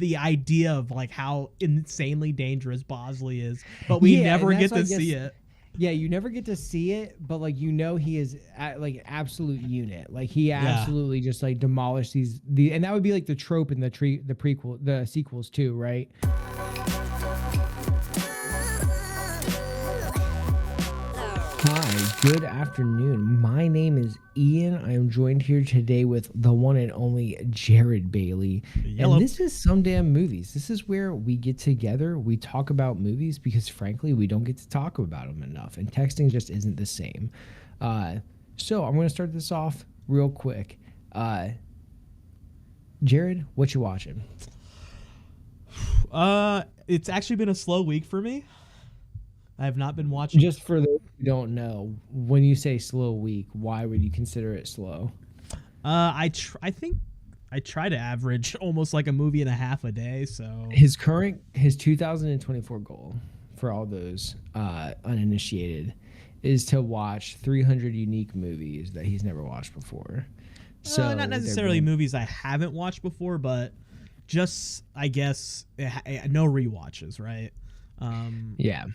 the idea of like how insanely dangerous Bosley is, but we never get to see it. Yeah, you never get to see it, but like he is like absolute unit. Like he absolutely just like demolished and that would be like the trope in the sequels too, right? Hi, good afternoon. My name is Ian. I am joined here today with the one and only Jared Bailey. Yellow. And this is Some Damn Movies. This is where we get together, we talk about movies because frankly, we don't get to talk about them enough. And texting just isn't the same. So I'm going to start this off real quick. Jared, what you watching? It's actually been a slow week for me. I have not been watching. Just for those who don't know, when you say slow week, why would you consider it slow? I think I try to average almost like a movie and a half a day. So his 2024 goal for all those uninitiated is to watch 300 unique movies that he's never watched before. So not necessarily movies I haven't watched before, but just I guess no rewatches, right? Yeah.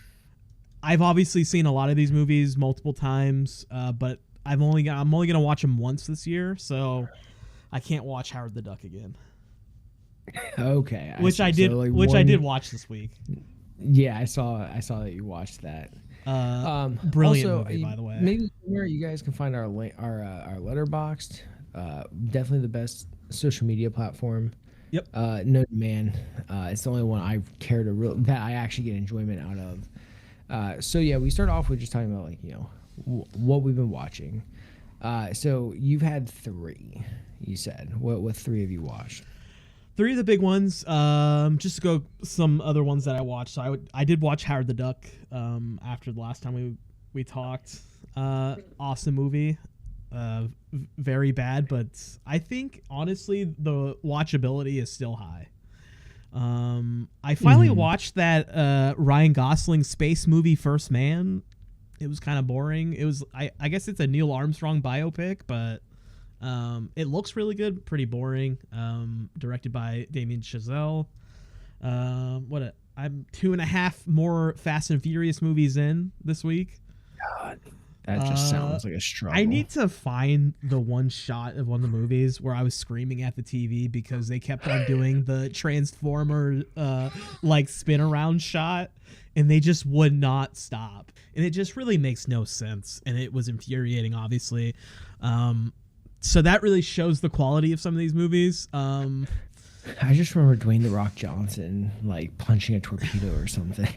I've obviously seen a lot of these movies multiple times, but I'm only gonna watch them once this year, so I can't watch Howard the Duck again. Okay, I did watch this week. Yeah, I saw that you watched that. Brilliant also, movie, by the way. Maybe somewhere you guys can find our Letterboxd. Definitely the best social media platform. Yep. No man. It's the only one I care to that I actually get enjoyment out of. So yeah, we start off with just talking about like, you know, what we've been watching. So you've had 3, you said. What 3 have you watched? 3 of the big ones. Just to go some other ones that I watched. So I did watch Howard the Duck after the last time we talked. Awesome movie. Very bad, but I think honestly the watchability is still high. I finally watched that Ryan Gosling space movie First Man. It was kind of boring. It was I guess it's a Neil Armstrong biopic, but it looks really good, pretty boring. Directed by Damien Chazelle. I'm 2.5 more Fast and Furious movies in this week. God, that just sounds like a struggle. I need to find the one shot of one of the movies where I was screaming at the TV because they kept on doing the Transformer like spin around shot, and they just would not stop. And it just really makes no sense, and it was infuriating, obviously. So that really shows the quality of some of these movies. I just remember Dwayne "The Rock" Johnson like punching a torpedo or something.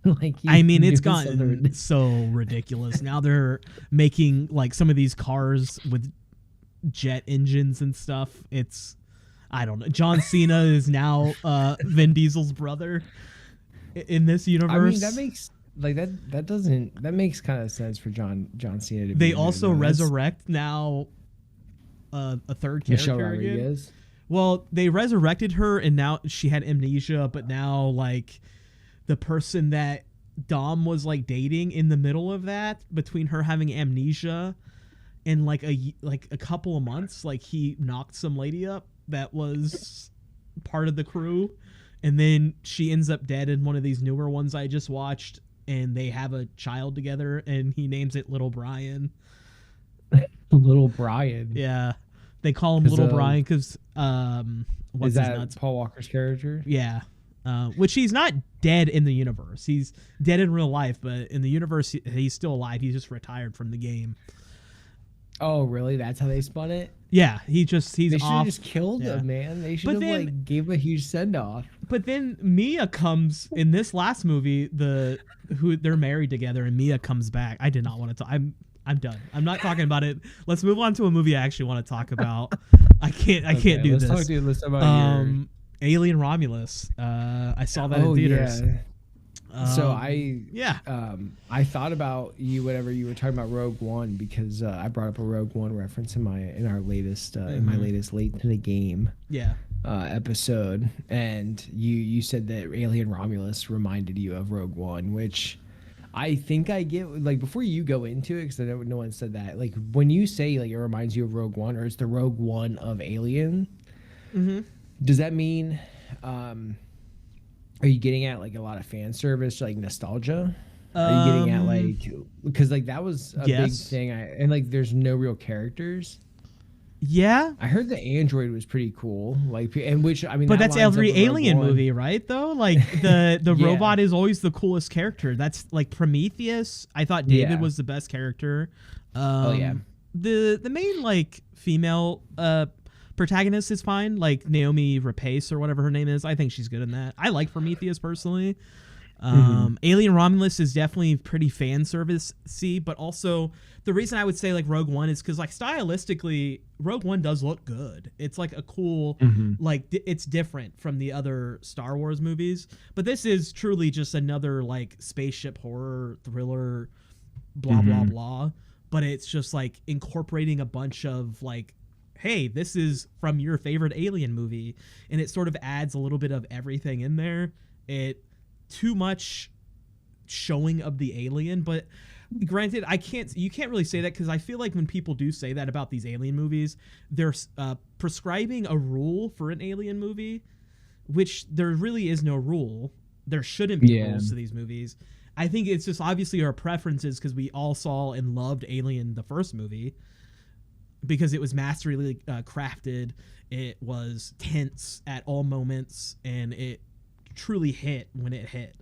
Like it's gotten so ridiculous. Now they're making like some of these cars with jet engines and stuff. I don't know. John Cena is now Vin Diesel's brother in this universe. I mean, that makes like that makes kind of sense for John Cena to be. They also resurrect now a third character Michelle Rodriguez. again. Well, they resurrected her and now she had amnesia, but now like the person that Dom was like dating in the middle of that, between her having amnesia and like a couple of months, like he knocked some lady up that was part of the crew, and then she ends up dead in one of these newer ones I just watched, and they have a child together and he names it Little Brian. Little Brian. Yeah. They call him Little Brian because is that Paul Walker's character? Yeah. Which he's not dead in the universe. He's dead in real life, but in the universe, he's still alive. He's just retired from the game. Oh, really? That's how they spun it? Yeah, he's they should off. have just killed him, man. They should have gave him a huge send off. But then Mia comes in this last movie. Who they're married together, and Mia comes back. I did not want to. I'm done. I'm not talking about it. Let's move on to a movie I actually want to talk about. I can't do this. Let's talk about Alien Romulus. I saw that in theaters. Yeah. So I thought about you whenever you were talking about Rogue One, because I brought up a Rogue One reference in my latest Late to the Game episode, and you said that Alien Romulus reminded you of Rogue One, which I think I get. Like, before you go into it, because I know no one said that. Like, when you say like it reminds you of Rogue One, or it's the Rogue One of Alien, does that mean are you getting at like a lot of fan service, like nostalgia? Are you getting at like, because like that was a big thing, and like there's no real characters. Yeah, I heard the android was pretty cool, like, and which I mean, but that's every Alien movie, right? Though, like the robot is always the coolest character. That's like Prometheus. I thought David was the best character. The main like female protagonist is fine, like Naomi Rapace or whatever her name is. I think she's good in that. I like Prometheus personally. Alien Romulus is definitely pretty fan service-y, but also the reason I would say like Rogue One is because like stylistically Rogue One does look good. It's like a cool like it's different from the other Star Wars movies, but this is truly just another like spaceship horror thriller blah blah blah, but it's just like incorporating a bunch of like, hey, this is from your favorite Alien movie, and it sort of adds a little bit of everything in there. Too much showing of the alien, but granted, you can't really say that, because I feel like when people do say that about these Alien movies, they're prescribing a rule for an Alien movie, which there really is no rule. There shouldn't be rules to these movies. I think it's just obviously our preferences, because we all saw and loved Alien, the first movie, because it was masterly crafted. It was tense at all moments, and it truly hit when it hit.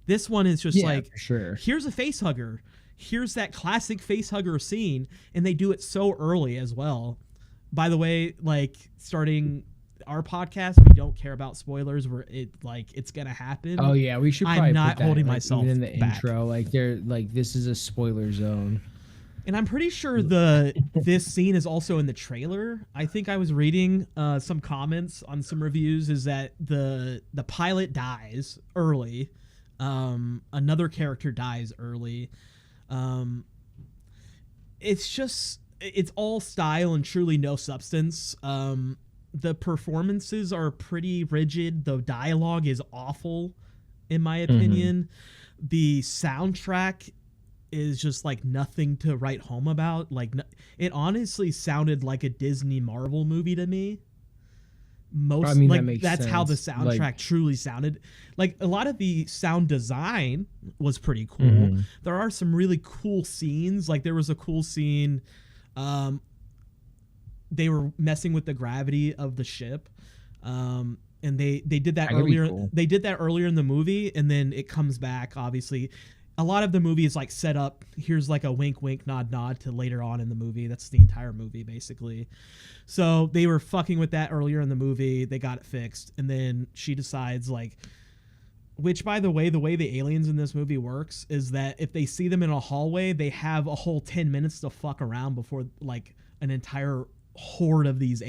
This one is just here's a face hugger. Here's that classic face hugger scene, and they do it so early as well. By the way, like starting our podcast, we don't care about spoilers. Where it's gonna happen. Oh yeah, we should. I'm not holding myself in the back. Intro. Like they're like, this is a spoiler zone. And I'm pretty sure this scene is also in the trailer. I think I was reading some comments on some reviews is that the pilot dies early. Another character dies early. It's all style and truly no substance. The performances are pretty rigid. The dialogue is awful, in my opinion. The soundtrack is just like nothing to write home about. Like it honestly sounded like a Disney Marvel movie to me. That's how the soundtrack truly sounded. Like a lot of the sound design was pretty cool. There are some really cool scenes. Like there was a cool scene. They were messing with the gravity of the ship. And they did that earlier. Cool. They did that earlier in the movie, and then it comes back, obviously. A lot of the movie is like set up. Here's like a wink, wink, nod, nod to later on in the movie. That's the entire movie, basically. So they were fucking with that earlier in the movie. They got it fixed. And then she decides which by the way the aliens in this movie works is that if they see them in a hallway, they have a whole 10 minutes to fuck around before like an entire horde of these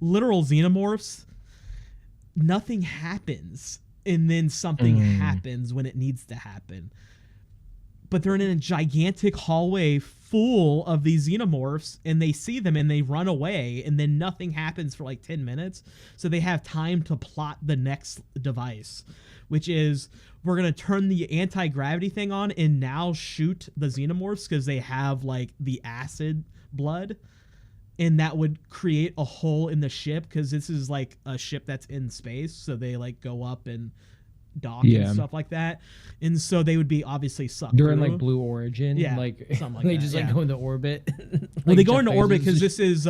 literal xenomorphs. Nothing happens. And then something happens when it needs to happen. But they're in a gigantic hallway full of these xenomorphs, and they see them and they run away, and then nothing happens for like 10 minutes. So they have time to plot the next device, which is we're going to turn the anti-gravity thing on and now shoot the xenomorphs because they have like the acid blood. And that would create a hole in the ship because this is like a ship that's in space. So they like go up and dock and stuff like that. And so they would be obviously sucked through. In like Blue Origin. Yeah. Like something like they that, just like go into orbit. Well, they go into orbit because this is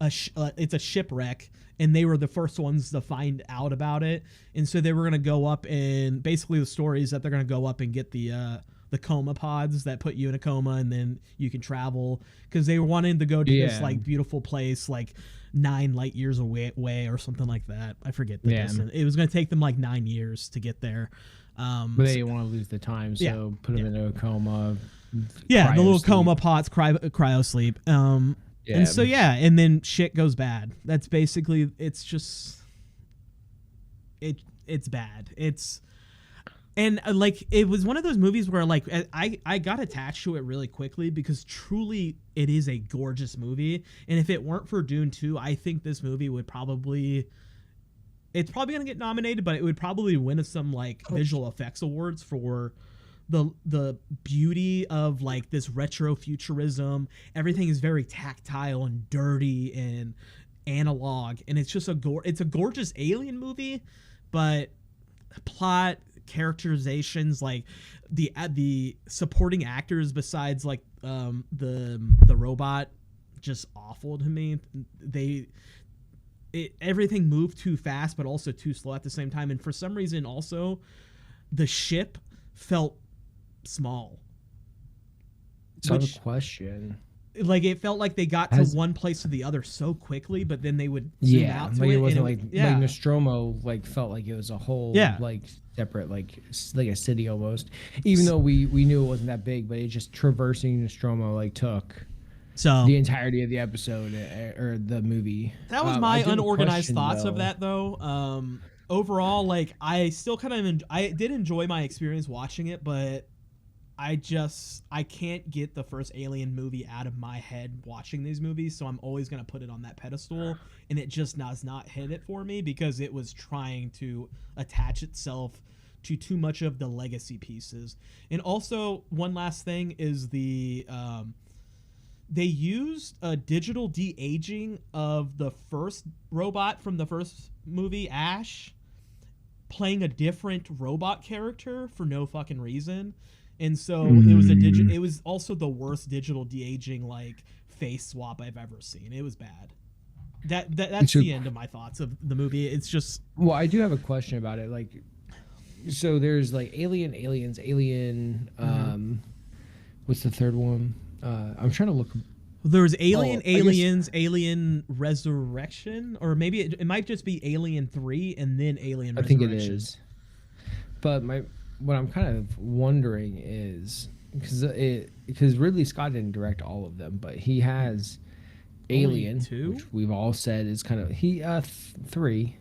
it's a shipwreck. And they were the first ones to find out about it. And so they were going to go up and basically the story is that they're going to go up and get the coma pods that put you in a coma and then you can travel because they were wanting to go to this like beautiful place like 9 light years away or something like that. I forget the distance. It was going to take them like 9 years to get there. But they didn't want to lose the time, so put them into a coma. Yeah, the little coma pods, cryo sleep. And so and then shit goes bad. That's basically it's just it's bad. And like it was one of those movies where like I got attached to it really quickly because truly it is a gorgeous movie. And if it weren't for Dune 2, I think this movie would it's probably gonna get nominated, but it would probably win some like visual effects awards for the beauty of like this retro futurism. Everything is very tactile and dirty, and analog, and it's just it's a gorgeous alien movie, but plot, characterizations, like the supporting actors besides like the robot, just awful to me. Everything moved too fast but also too slow at the same time, and for some reason also the ship felt small. So the question, like, it felt like they got to one place to the other so quickly, but then they would zoom out to it wasn't like Nostromo like felt like it was a whole like separate like a city almost, even though we knew it wasn't that big, but it just traversing Nostromo like took the entirety of the episode or the movie. That was my unorganized thoughts of that though. Overall, like, I still kind of I did enjoy my experience watching it, but I can't get the first Alien movie out of my head watching these movies, so I'm always going to put it on that pedestal, and it just does not hit it for me because it was trying to attach itself to too much of the legacy pieces. And also, one last thing is they used a digital de-aging of the first robot from the first movie, Ash, playing a different robot character for no fucking reason. And so it was also the worst digital de-aging like face swap I've ever seen. It was bad. That's the end of my thoughts of the movie. It's just, well, I do have a question about it. Like, so there's like Alien, what's the third one? I'm trying to look. There was Aliens, Alien Resurrection, or maybe it might just be Alien 3 and then Alien Resurrection. I think it is. But what I'm kind of wondering is, because Ridley Scott didn't direct all of them, but he has Alien, which we've all said is kind of 3,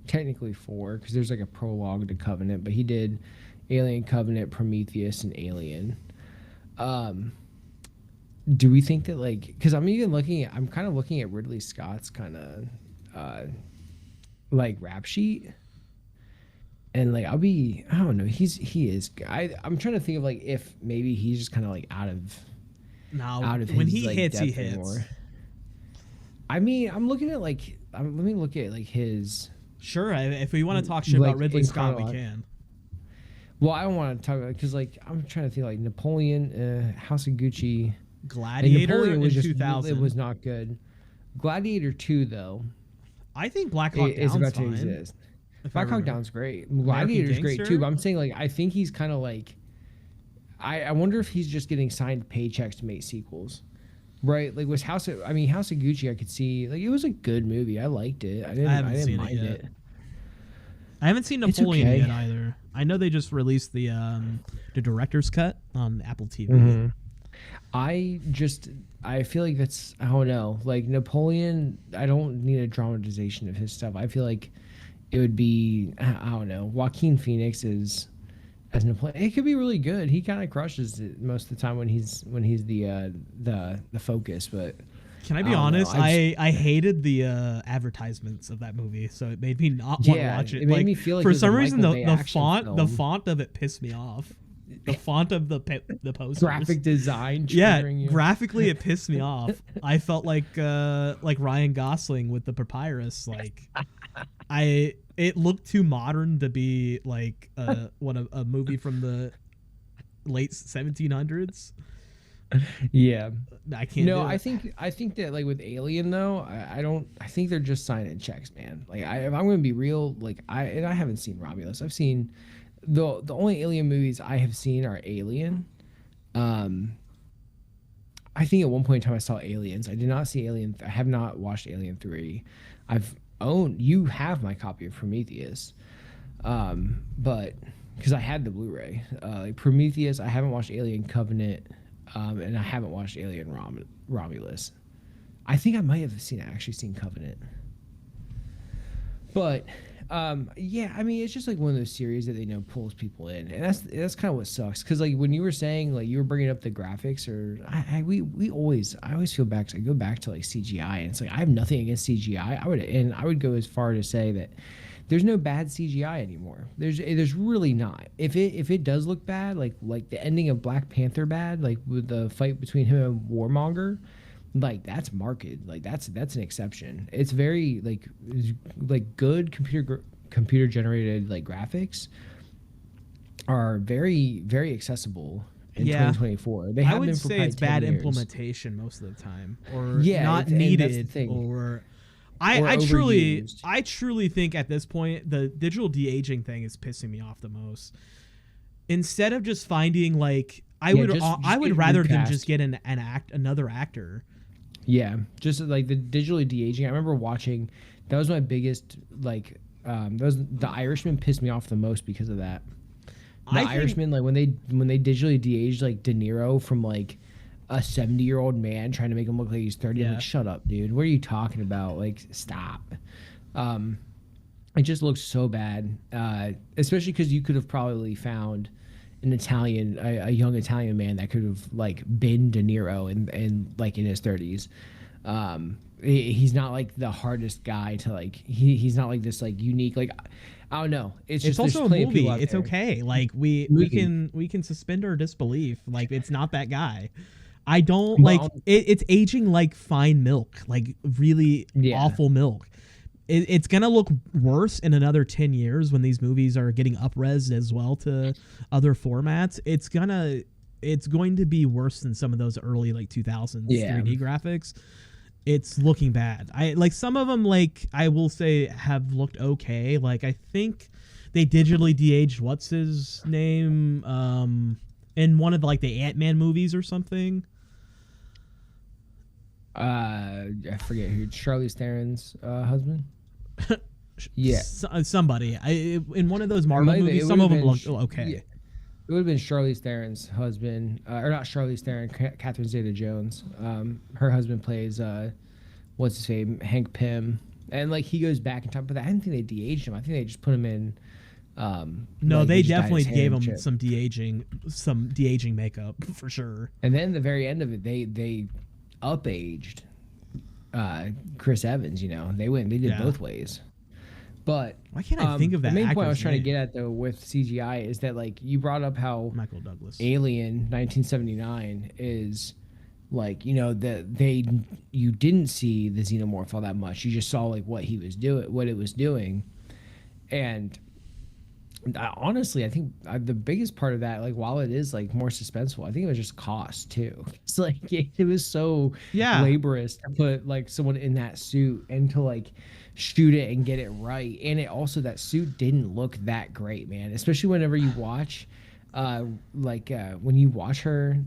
technically 4, because there's like a prologue to Covenant, but he did Alien, Covenant, Prometheus, and Alien. Do we think that, like, because I'm kind of looking at Ridley Scott's kind of like rap sheet. And like I don't know, I'm trying to think of like if maybe he's just kind of like out of when his, he like, hits, he depth hits. Anymore. I mean, I'm looking at like let me look at like his. Sure, if we want to talk shit about Ridley Scott, we can. Well, I don't want to talk about, because like I'm trying to think like Napoleon, House of Gucci, Gladiator in 2000. It was not good. Gladiator 2 though. I think Black Hawk Down's about fine. to exist. Black Hawk Down's great. Gladiator's great too, but I'm saying like I think he's kind of like, I wonder if he's just getting signed paychecks to make sequels, right? Like, was House of Gucci, I could see like it was a good movie. I liked it. I didn't mind it. I haven't seen Napoleon yet either. I know they just released the director's cut on Apple TV. Mm-hmm. I feel like that's, I don't know, like Napoleon, I don't need a dramatization of his stuff. I feel like it would be, I don't know, Joaquin Phoenix as Napoleon. It could be really good. He kind of crushes it most of the time when he's the focus. But can I be honest? I hated the advertisements of that movie, so it made me not want to watch it. It made me feel like for some reason the font of it pissed me off. The font of the posters. Graphic design. Graphically it pissed me off. I felt like Ryan Gosling with the papyrus. Like, it looked too modern to be like a movie from the late 1700s. Yeah, I can't. No, I think that like with Alien though, I think they're just signing checks, man. Like, if I'm going to be real, like I haven't seen Romulus. I've seen the only Alien movies I have seen are Alien. I think at one point in time I saw Aliens. I did not see Alien. I have not watched Alien 3. You have my copy of Prometheus, but because I had the Blu-ray, like Prometheus, I haven't watched Alien Covenant, and I haven't watched Alien Romulus. I think I might have actually seen Covenant, but yeah, I mean, it's just like one of those series that they know pulls people in, and that's kind of what sucks. Because like when you were saying, like you were bringing up the graphics, or I always feel bad, because I go back to like CGI, and it's like I have nothing against CGI. I would go as far to say that there's no bad CGI anymore. There's really not. If it does look bad, like the ending of Black Panther bad, like with the fight between him and Warmonger, like that's market. Like that's an exception. It's very like good computer generated like graphics are very, very accessible in 2024. They have I would been for say it's bad years. implementation most of the time, or Yeah, not needed, or I truly think at this point the digital de-aging thing is pissing me off the most. Instead of just finding like I would rather them just get another actor. Yeah, just like the digitally de-aging. I remember watching. That was my biggest like. The Irishman pissed me off the most because of that. The Irishman, like when they digitally de-aged like De Niro from like a 70-year-old man trying to make him look like he's 30. I'm like, shut up, dude. What are you talking about? Like, stop. It just looks so bad. Especially because you could have probably found an Italian, a young Italian man that could have like been De Niro and like in his 30s. He's not like the hardest guy to like. He's not like this like unique like. I don't know. It's just also a movie. It's okay. Like we can suspend our disbelief. Like it's not that guy. I don't like it's aging like fine milk, like really awful milk. It's gonna look worse in another 10 years when these movies are getting up-resed as well to other formats. It's going to be worse than some of those early like 2000s 3D graphics. It's looking bad. I like some of them, like I will say, have looked okay. Like I think they digitally de-aged what's his name in one of like the Ant-Man movies or something. I forget who. Charlize Theron's husband. Yeah, somebody. In one of those Marvel movies, some of them look okay. Yeah. It would have been Charlize Theron's husband, or not Charlize Theron, Catherine Zeta-Jones. Her husband plays what's his name, Hank Pym, and like he goes back in time. But I didn't think they de-aged him. I think they just put him in. No, like they definitely gave him some de-aging makeup for sure. And then the very end of it, they up-aged Chris Evans. You know, they did both ways. But why can't I think of that? The main point I was trying to get at though with CGI is that like you brought up how Michael Douglas Alien 1979 is like, you know, you didn't see the xenomorph all that much. You just saw like what it was doing, and honestly, I think the biggest part of that, like while it is like more suspenseful, I think it was just cost too. It's like it was so laborious to put like someone in that suit and to like shoot it and get it right, and it also that suit didn't look that great, man. Especially whenever you watch, when you watch her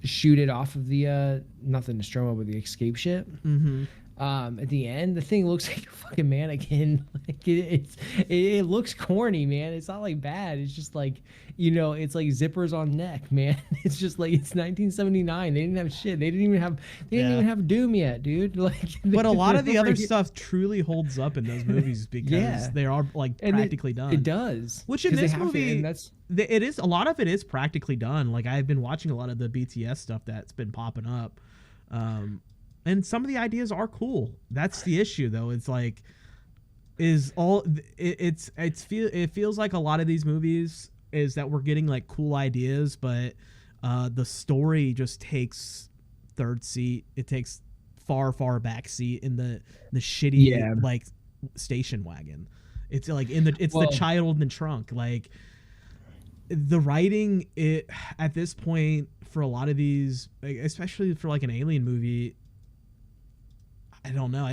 shoot it off of the not the Nostromo but the escape ship. Mm-hmm. At the end, the thing looks like a fucking mannequin. Like it looks corny, man. It's not like bad. It's just like, you know, it's like zippers on neck, man. It's just like it's 1979. They didn't have shit. They didn't even have Doom yet, dude. Like, but a lot of the other stuff truly holds up in those movies because they are like practically done. It does. Which in this movie, it is a lot of it is practically done. Like I've been watching a lot of the BTS stuff that's been popping up. And some of the ideas are cool. That's the issue, though. It's like, it feels like a lot of these movies is that we're getting like cool ideas, but the story just takes third seat. It takes far back seat in the shitty like station wagon. It's like the child in the trunk. Like the writing at this point for a lot of these, especially for like an Alien movie. I don't know.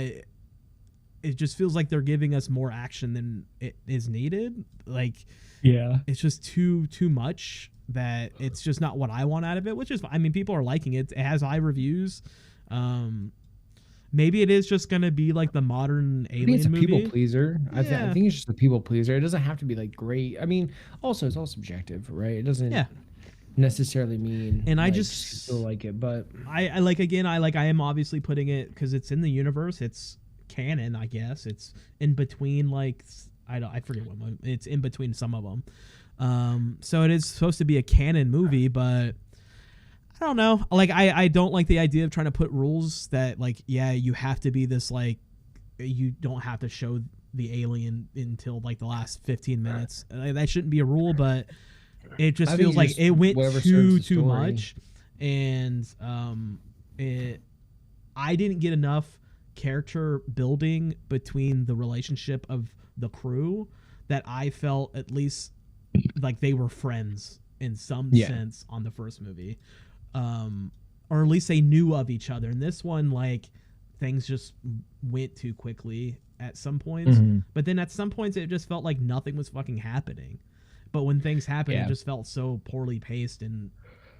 It just feels like they're giving us more action than it is needed. Like, it's just too much that it's just not what I want out of it. Which is, I mean, people are liking it. It has high reviews. Maybe it is just gonna be like the modern Alien movie. It's a people pleaser. I think it's just a people pleaser. It doesn't have to be like great. I mean, also it's all subjective, right? It doesn't. Necessarily mean, and like, I just still like it, but I am obviously putting it because it's in the universe, it's canon, I guess. It's in between, like I forget it's in between some of them, so it is supposed to be a canon movie, but I don't know, like I don't like the idea of trying to put rules that like you have to be this, like you don't have to show the alien until like the last 15 minutes. That shouldn't be a rule, but it just feels like it went too much, and I didn't get enough character building between the relationship of the crew that I felt at least like they were friends in some sense on the first movie, or at least they knew of each other. In this one, like, things just went too quickly at some points, but then at some points it just felt like nothing was fucking happening. But when things happened, it just felt so poorly paced and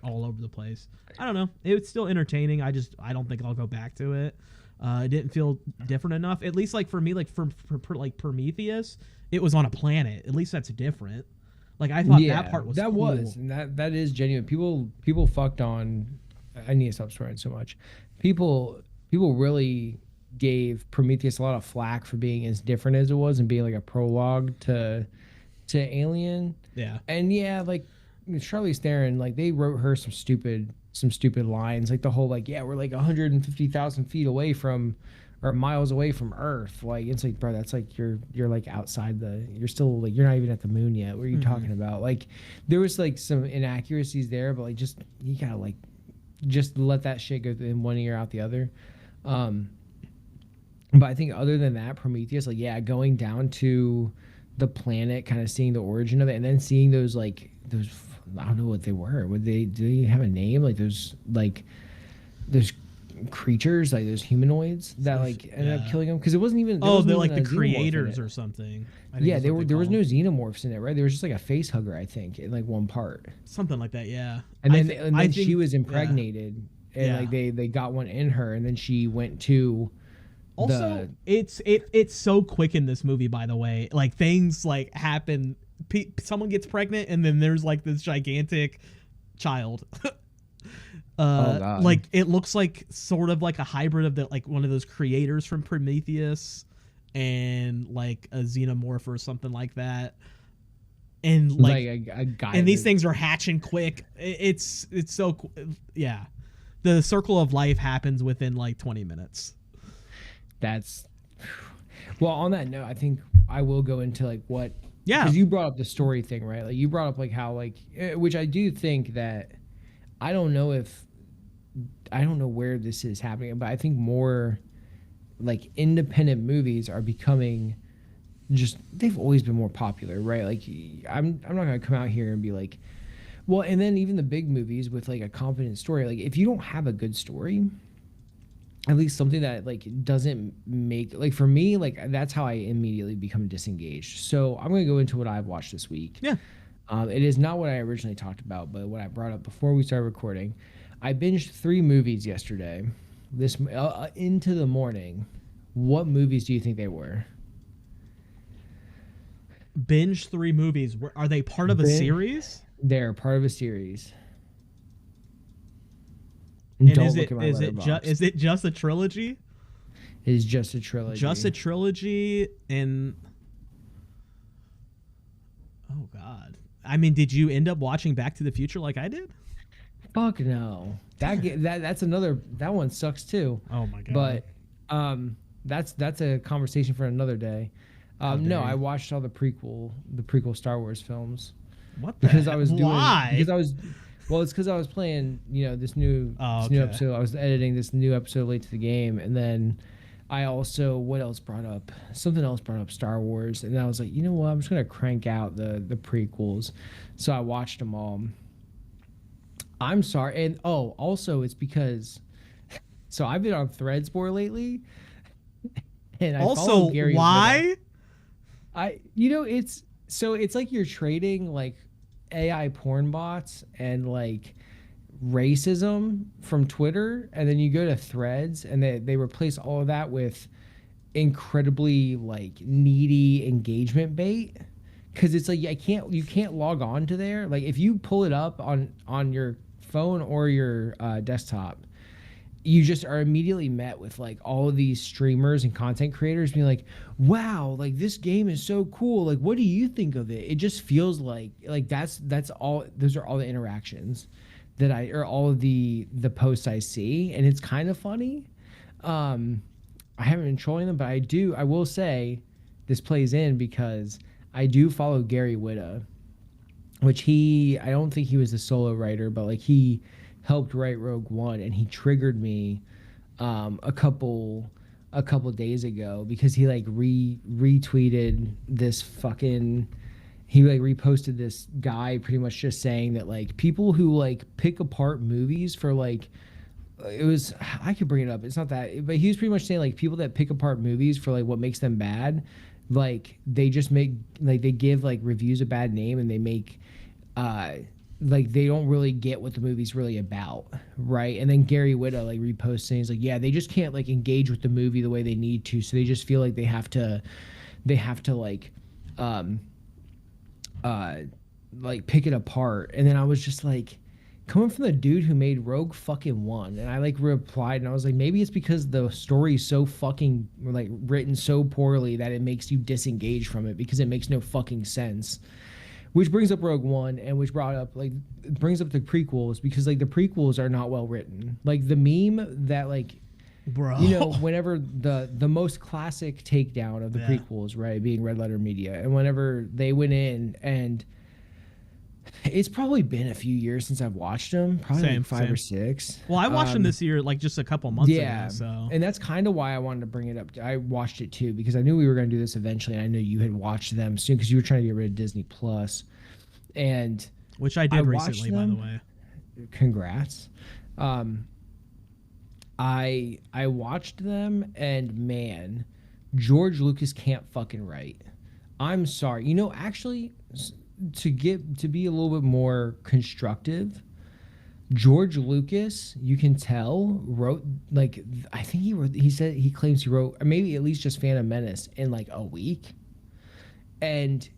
all over the place. I don't know. It was still entertaining. I don't think I'll go back to it. It didn't feel different enough. At least like for me, like for like Prometheus, it was on a planet. At least that's different. Like I thought that part was that cool. and that is genuine. People fucked on. I need to stop swearing so much. People really gave Prometheus a lot of flack for being as different as it was and being like a prologue to Alien. Yeah. And like Charlize Theron, like they wrote her some stupid lines, like the whole like, we're like 150,000 feet away from, or miles away from Earth. Like it's like, bro, that's like you're like outside you're still like, you're not even at the moon yet. What are you talking about? Like there was like some inaccuracies there, but like just you gotta like just let that shit go in one ear out the other. But I think other than that, Prometheus, like going down to the planet, kind of seeing the origin of it, and then seeing those I don't know what they were. Do they have a name? Like those creatures, like those humanoids that like ended up killing them, because it wasn't even. They're like the creators or something. There was no xenomorphs in it, right? There was just like a face hugger, I think, in like one part. Something like that, yeah. And then she was impregnated, and like they got one in her, and then she went to. Also, it's so quick in this movie, by the way. Like things like happen. Someone gets pregnant, and then there's like this gigantic child. Like it looks like sort of like a hybrid of like one of those creators from Prometheus and like a xenomorph or something like that. And like a guy, and these things are hatching quick. It's so yeah. The circle of life happens within like 20 minutes. That's well. On that note, I think I will go into like what. Yeah. Because you brought up the story thing, right? Like you brought up like how like, which I do think that I don't know where this is happening, but I think more like independent movies are becoming they've always been more popular, right? Like I'm not gonna come out here and be like, well, and then even the big movies with like a competent story, like if you don't have a good story, at least something that like doesn't make, like for me, like that's how I immediately become disengaged. So I'm going to go into what I've watched this week. Yeah. It is not what I originally talked about, but what I brought up before we started recording. I binged 3 movies yesterday, this into the morning. What movies do you think they were? Binge 3 movies. Are they part of a series? They're part of a series. And is it just a trilogy? It is just a trilogy. Just a trilogy, and oh god, I mean, did you end up watching Back to the Future like I did? Fuck no. That's another. That one sucks too. Oh my god. But that's a conversation for another day. No, I watched all the prequel Star Wars films. What? Because I was doing. Why? Because I was. Well, it's because I was playing, this new episode. I was editing this new episode late to the game, and then I also something else brought up Star Wars, and I was like, you know what? I'm just gonna crank out the prequels. So I watched them all. I'm sorry, and also it's because, so I've been on Threads more lately, and I follow Gary. Why? It's like you're trading like AI porn bots and like racism from Twitter, and then you go to Threads and they replace all of that with incredibly like needy engagement bait, because it's like you can't log on to there. Like if you pull it up on your phone or your desktop, you just are immediately met with like all of these streamers and content creators being like, wow, like this game is so cool, like what do you think of it? It just feels like that's all. Those are all the interactions that or all of the posts I see, and it's kind of funny. I haven't been trolling them, but I will say this plays in because I do follow Gary Whitta, which I don't think he was the solo writer, but like he helped write Rogue One, and he triggered me a couple days ago because he like retweeted this fucking. He like reposted this guy pretty much just saying that like people who like pick apart movies for like it was I could bring it up. It's not that, but he was pretty much saying like people that pick apart movies for like what makes them bad, like they just make like they give like reviews a bad name and they make like they don't really get what the movie's really about, right? And then Gary Whitta like reposting, he's like, yeah, they just can't like engage with the movie the way they need to, so they just feel like they have to like pick it apart. And then I was just like, coming from the dude who made Rogue fucking One, and I like replied and I was like, maybe it's because the story's so fucking like written so poorly that it makes you disengage from it because it makes no fucking sense. Which brings up Rogue One, and which brought up like brings up the prequels, because like the prequels are not well written. Like the meme that like, bro, you know, whenever the most classic takedown of the prequels, right, being Red Letter Media, and whenever they went in, and it's probably been a few years since I've watched them, probably like 5 or 6. Well, I watched them this year, like just a couple months ago. So, and that's kind of why I wanted to bring it up. I watched it too because I knew we were going to do this eventually, and I knew you had watched them soon because you were trying to get rid of Disney Plus, and which I did recently, by the way. Congrats. I watched them, and man, George Lucas can't fucking write. I'm sorry. You know, actually, to be a little bit more constructive, George Lucas, you can tell, wrote like I think he claims he wrote, or maybe at least just Phantom Menace in like a week. And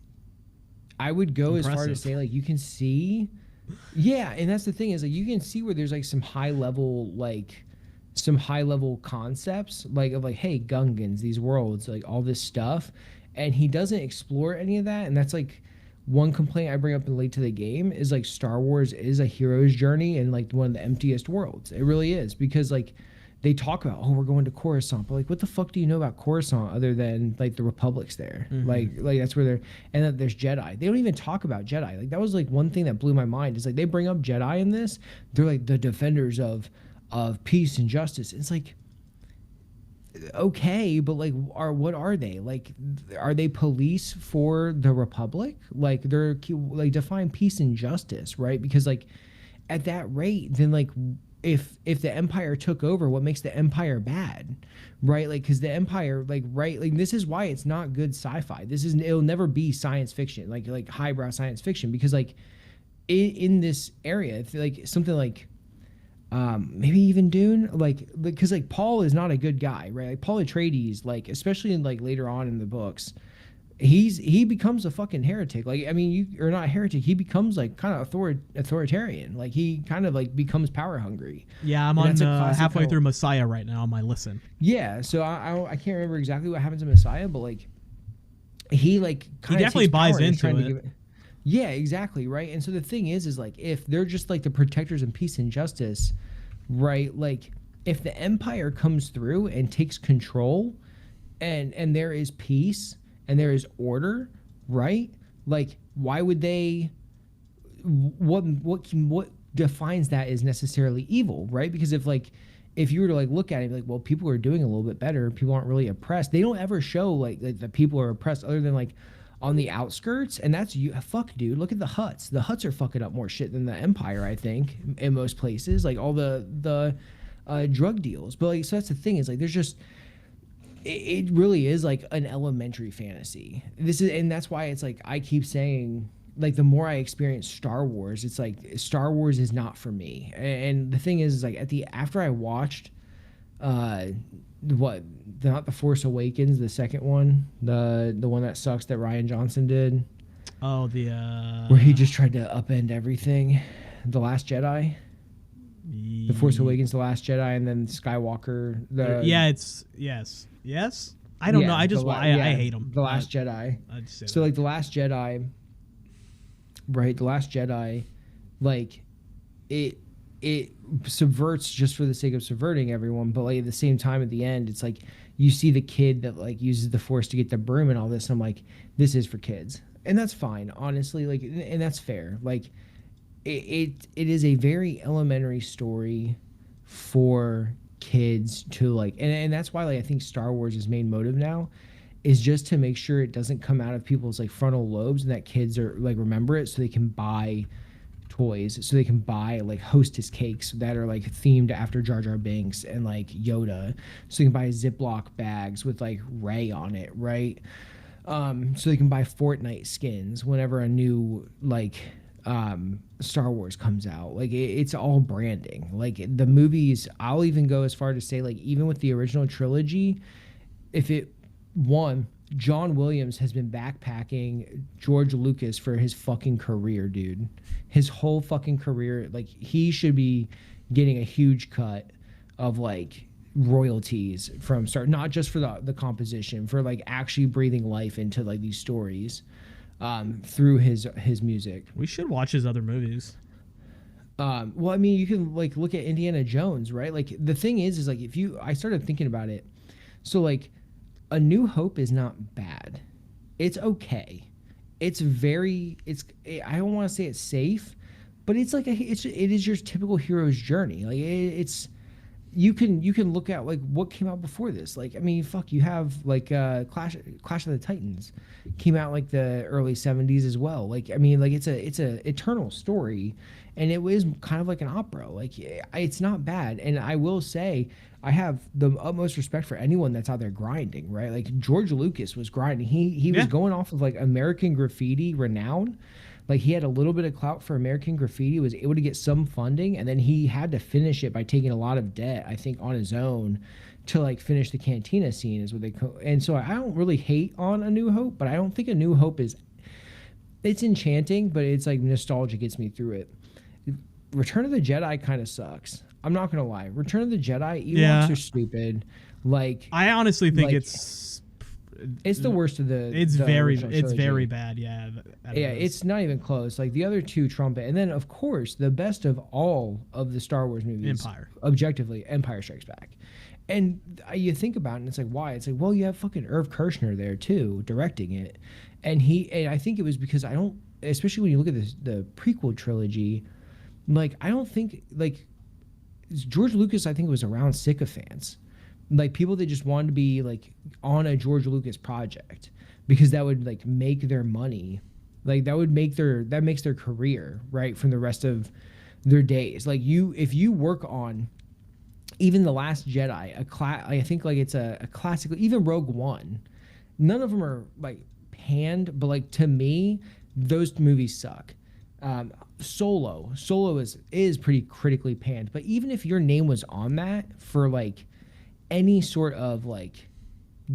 I would go as far to say like you can see, yeah, and that's the thing is like you can see where there's like some high level concepts like of like, hey, Gungans, these worlds, like all this stuff, and he doesn't explore any of that. And that's like one complaint I bring up in Late to the Game is like Star Wars is a hero's journey and like one of the emptiest worlds. It really is, because like they talk about, oh, we're going to Coruscant, but like what the fuck do you know about Coruscant other than like the Republic's there? Mm-hmm. Like that's where they're, and that there's Jedi. They don't even talk about Jedi. Like that was like one thing that blew my mind is like they bring up Jedi in this. They're like the defenders of peace and justice. It's like, okay, but like what are they? Like, are they police for the Republic? Like they're like define peace and justice, right? Because like at that rate, then like if the Empire took over, what makes the Empire bad, right? Like because the Empire, like, right, like this is why it's not good sci-fi. It'll never be science fiction, like highbrow science fiction, because like in this area, if like something like maybe even Dune, like because like Paul is not a good guy, right? Like Paul Atreides, like especially in like later on in the books, he becomes a fucking heretic. Like I mean, or not heretic, he becomes like kind of authoritarian. Like he kind of like becomes power hungry. Yeah, I'm on halfway through Messiah right now on my listen. Yeah, so I can't remember exactly what happens in Messiah, but like he like he definitely buys into it. Yeah, exactly, right? And so the thing is like if they're just like the protectors of peace and justice, right? Like if the Empire comes through and takes control and there is peace and there is order, right? Like why would they what defines that is necessarily evil, right? Because if you were to like look at it like, well, people are doing a little bit better, people aren't really oppressed. They don't ever show like that people are oppressed other than like on the outskirts, and that's you. Fuck, dude. Look at the Hutts. The Hutts are fucking up more shit than the Empire, I think, in most places. Like all the drug deals. But like, so that's the thing is like, there's just it really is like an elementary fantasy. And that's why it's like I keep saying like the more I experience Star Wars, it's like Star Wars is not for me. And the thing is like after I watched not The Force Awakens, the second one, the one that sucks that Rian Johnson did. Oh, where he just tried to upend everything. The Last Jedi. The Force Awakens, The Last Jedi, and then Skywalker. Yes. I don't know. I just I hate him. The Last Jedi. So like The Last Jedi, right? The Last Jedi, like it subverts just for the sake of subverting everyone, but like at the same time at the end it's like you see the kid that like uses the Force to get the broom and all this, and I'm like, this is for kids, and that's fine, honestly, like, and that's fair. Like it is a very elementary story for kids to like, and that's why like I think Star Wars' main motive now is just to make sure it doesn't come out of people's like frontal lobes, and that kids are like remember it so they can buy toys, so they can buy like Hostess cakes that are like themed after Jar Jar Binks and like Yoda, so they can buy Ziploc bags with like Rey on it, right? So they can buy Fortnite skins whenever a new like Star Wars comes out. Like it's all branding. Like the movies, I'll even go as far to say like even with the original trilogy, if it one John Williams has been backpacking George Lucas for his fucking career, dude. His whole fucking career, like he should be getting a huge cut of like royalties from start, not just for the composition, for like actually breathing life into like these stories through his music. We should watch his other movies. Well, I mean, you can like look at Indiana Jones, right? Like the thing is like I started thinking about it. So like A New Hope is not bad. It's okay. I don't want to say it's safe, but it's like it is your typical hero's journey. Like it's you can look at like what came out before this. Like I mean, fuck, you have like Clash of the Titans came out like the early 70s as well. Like I mean, like it's a eternal story, and it was kind of like an opera. Like it's not bad, and I will say I have the utmost respect for anyone that's out there grinding, right? Like George Lucas was grinding. He was going off of like American Graffiti renown. Like he had a little bit of clout for American Graffiti, was able to get some funding, and then he had to finish it by taking a lot of debt, I think, on his own to like finish the Cantina scene is what they and so I don't really hate on A New Hope, but I don't think A New Hope it's enchanting, but it's like nostalgia gets me through it. Return of the Jedi kind of sucks. I'm not gonna lie. Return of the Jedi, Ewoks are stupid. Like I honestly think like, it's the worst of the. It's very bad. Yeah. It's not even close. Like the other two trumpet, and then of course the best of all of the Star Wars movies, objectively, Empire Strikes Back. And you think about it, and it's like why? It's like well, you have fucking Irv Kershner there too directing it, and I think it was because especially when you look at the prequel trilogy, like I don't think like. George Lucas, I think, was around sycophants, like people that just wanted to be like on a George Lucas project because that would like make their money, like that makes their career right from the rest of their days. Like if you work on even The Last Jedi, I think like it's a classic, even Rogue One, none of them are like panned, but like to me, those movies suck. Solo is pretty critically panned, but even if your name was on that for like any sort of like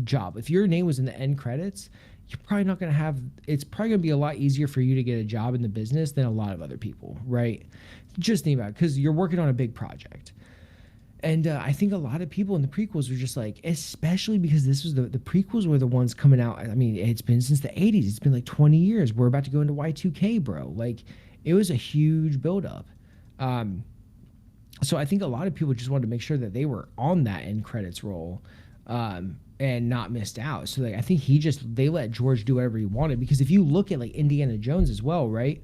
job, if your name was in the end credits, you're probably not going to have, it's probably going to be a lot easier for you to get a job in the business than a lot of other people, right? Just think about it, because you're working on a big project. And I think a lot of people in the prequels were just like, especially because this was the prequels were the ones coming out. I mean, it's been since the 80s. It's been like 20 years. We're about to go into Y2K, bro. Like, it was a huge buildup. So I think a lot of people just wanted to make sure that they were on that end credits roll and not missed out. So like, I think they let George do whatever he wanted, because if you look at like Indiana Jones as well, right?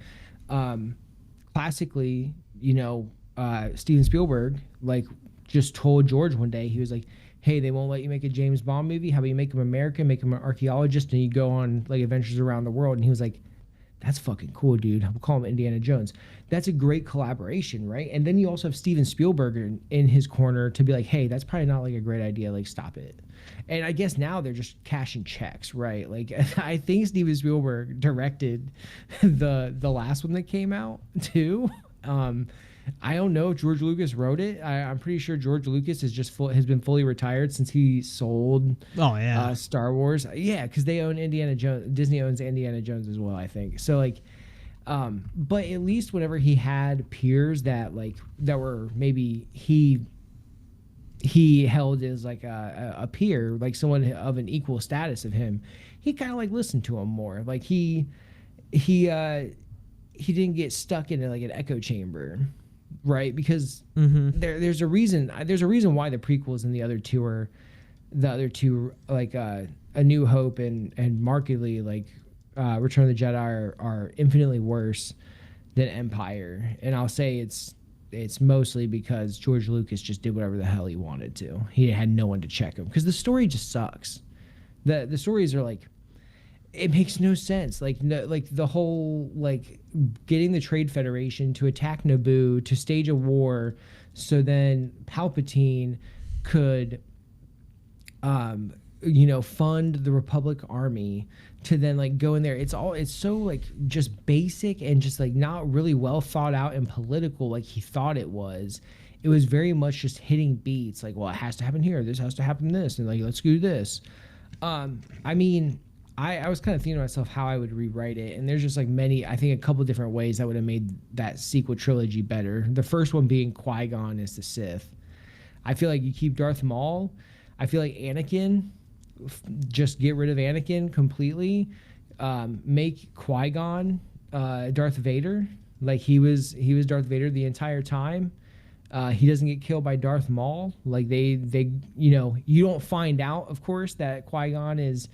Classically, Steven Spielberg like just told George one day, he was like, hey, they won't let you make a James Bond movie. How about you make him American, make him an archaeologist, and you go on like adventures around the world? And he was like, that's fucking cool, dude. We'll call him Indiana Jones. That's a great collaboration, right? And then you also have Steven Spielberg in his corner to be like, hey, that's probably not like a great idea. Like, stop it. And I guess now they're just cashing checks, right? Like, I think Steven Spielberg directed the last one that came out too. I don't know if George Lucas wrote it. I'm pretty sure George Lucas has been fully retired since he sold Star Wars. Yeah, because they own Indiana Jones. Disney owns Indiana Jones as well, I think. So like, but at least whenever he had peers that were maybe he held as like a peer, like someone of an equal status of him, he kind of like listened to him more. Like he didn't get stuck in like an echo chamber. Right, because there's a reason why the prequels and the other two like A New Hope and markedly like Return of the Jedi are infinitely worse than Empire. And I'll say it's it's mostly because George Lucas just did whatever the hell he wanted to. He had no one to check him because the story just sucks. The stories are like, it makes no sense. Like no, like the whole like getting the Trade Federation to attack Naboo to stage a war, so then Palpatine could, fund the Republic Army to then like go in there. It's so like just basic and just like not really well thought out and political like he thought it was. It was very much just hitting beats like, well, it has to happen here, this has to happen this, and like let's do this. I mean, I was kind of thinking to myself how I would rewrite it, and there's just like I think a couple different ways that would have made that sequel trilogy better. The first one being Qui-Gon is the Sith. I feel like you keep Darth Maul. I feel like Anakin, just get rid of Anakin completely. Make Qui-Gon Darth Vader. Like he was Darth Vader the entire time. He doesn't get killed by Darth Maul. Like they you don't find out, of course, that Qui-Gon is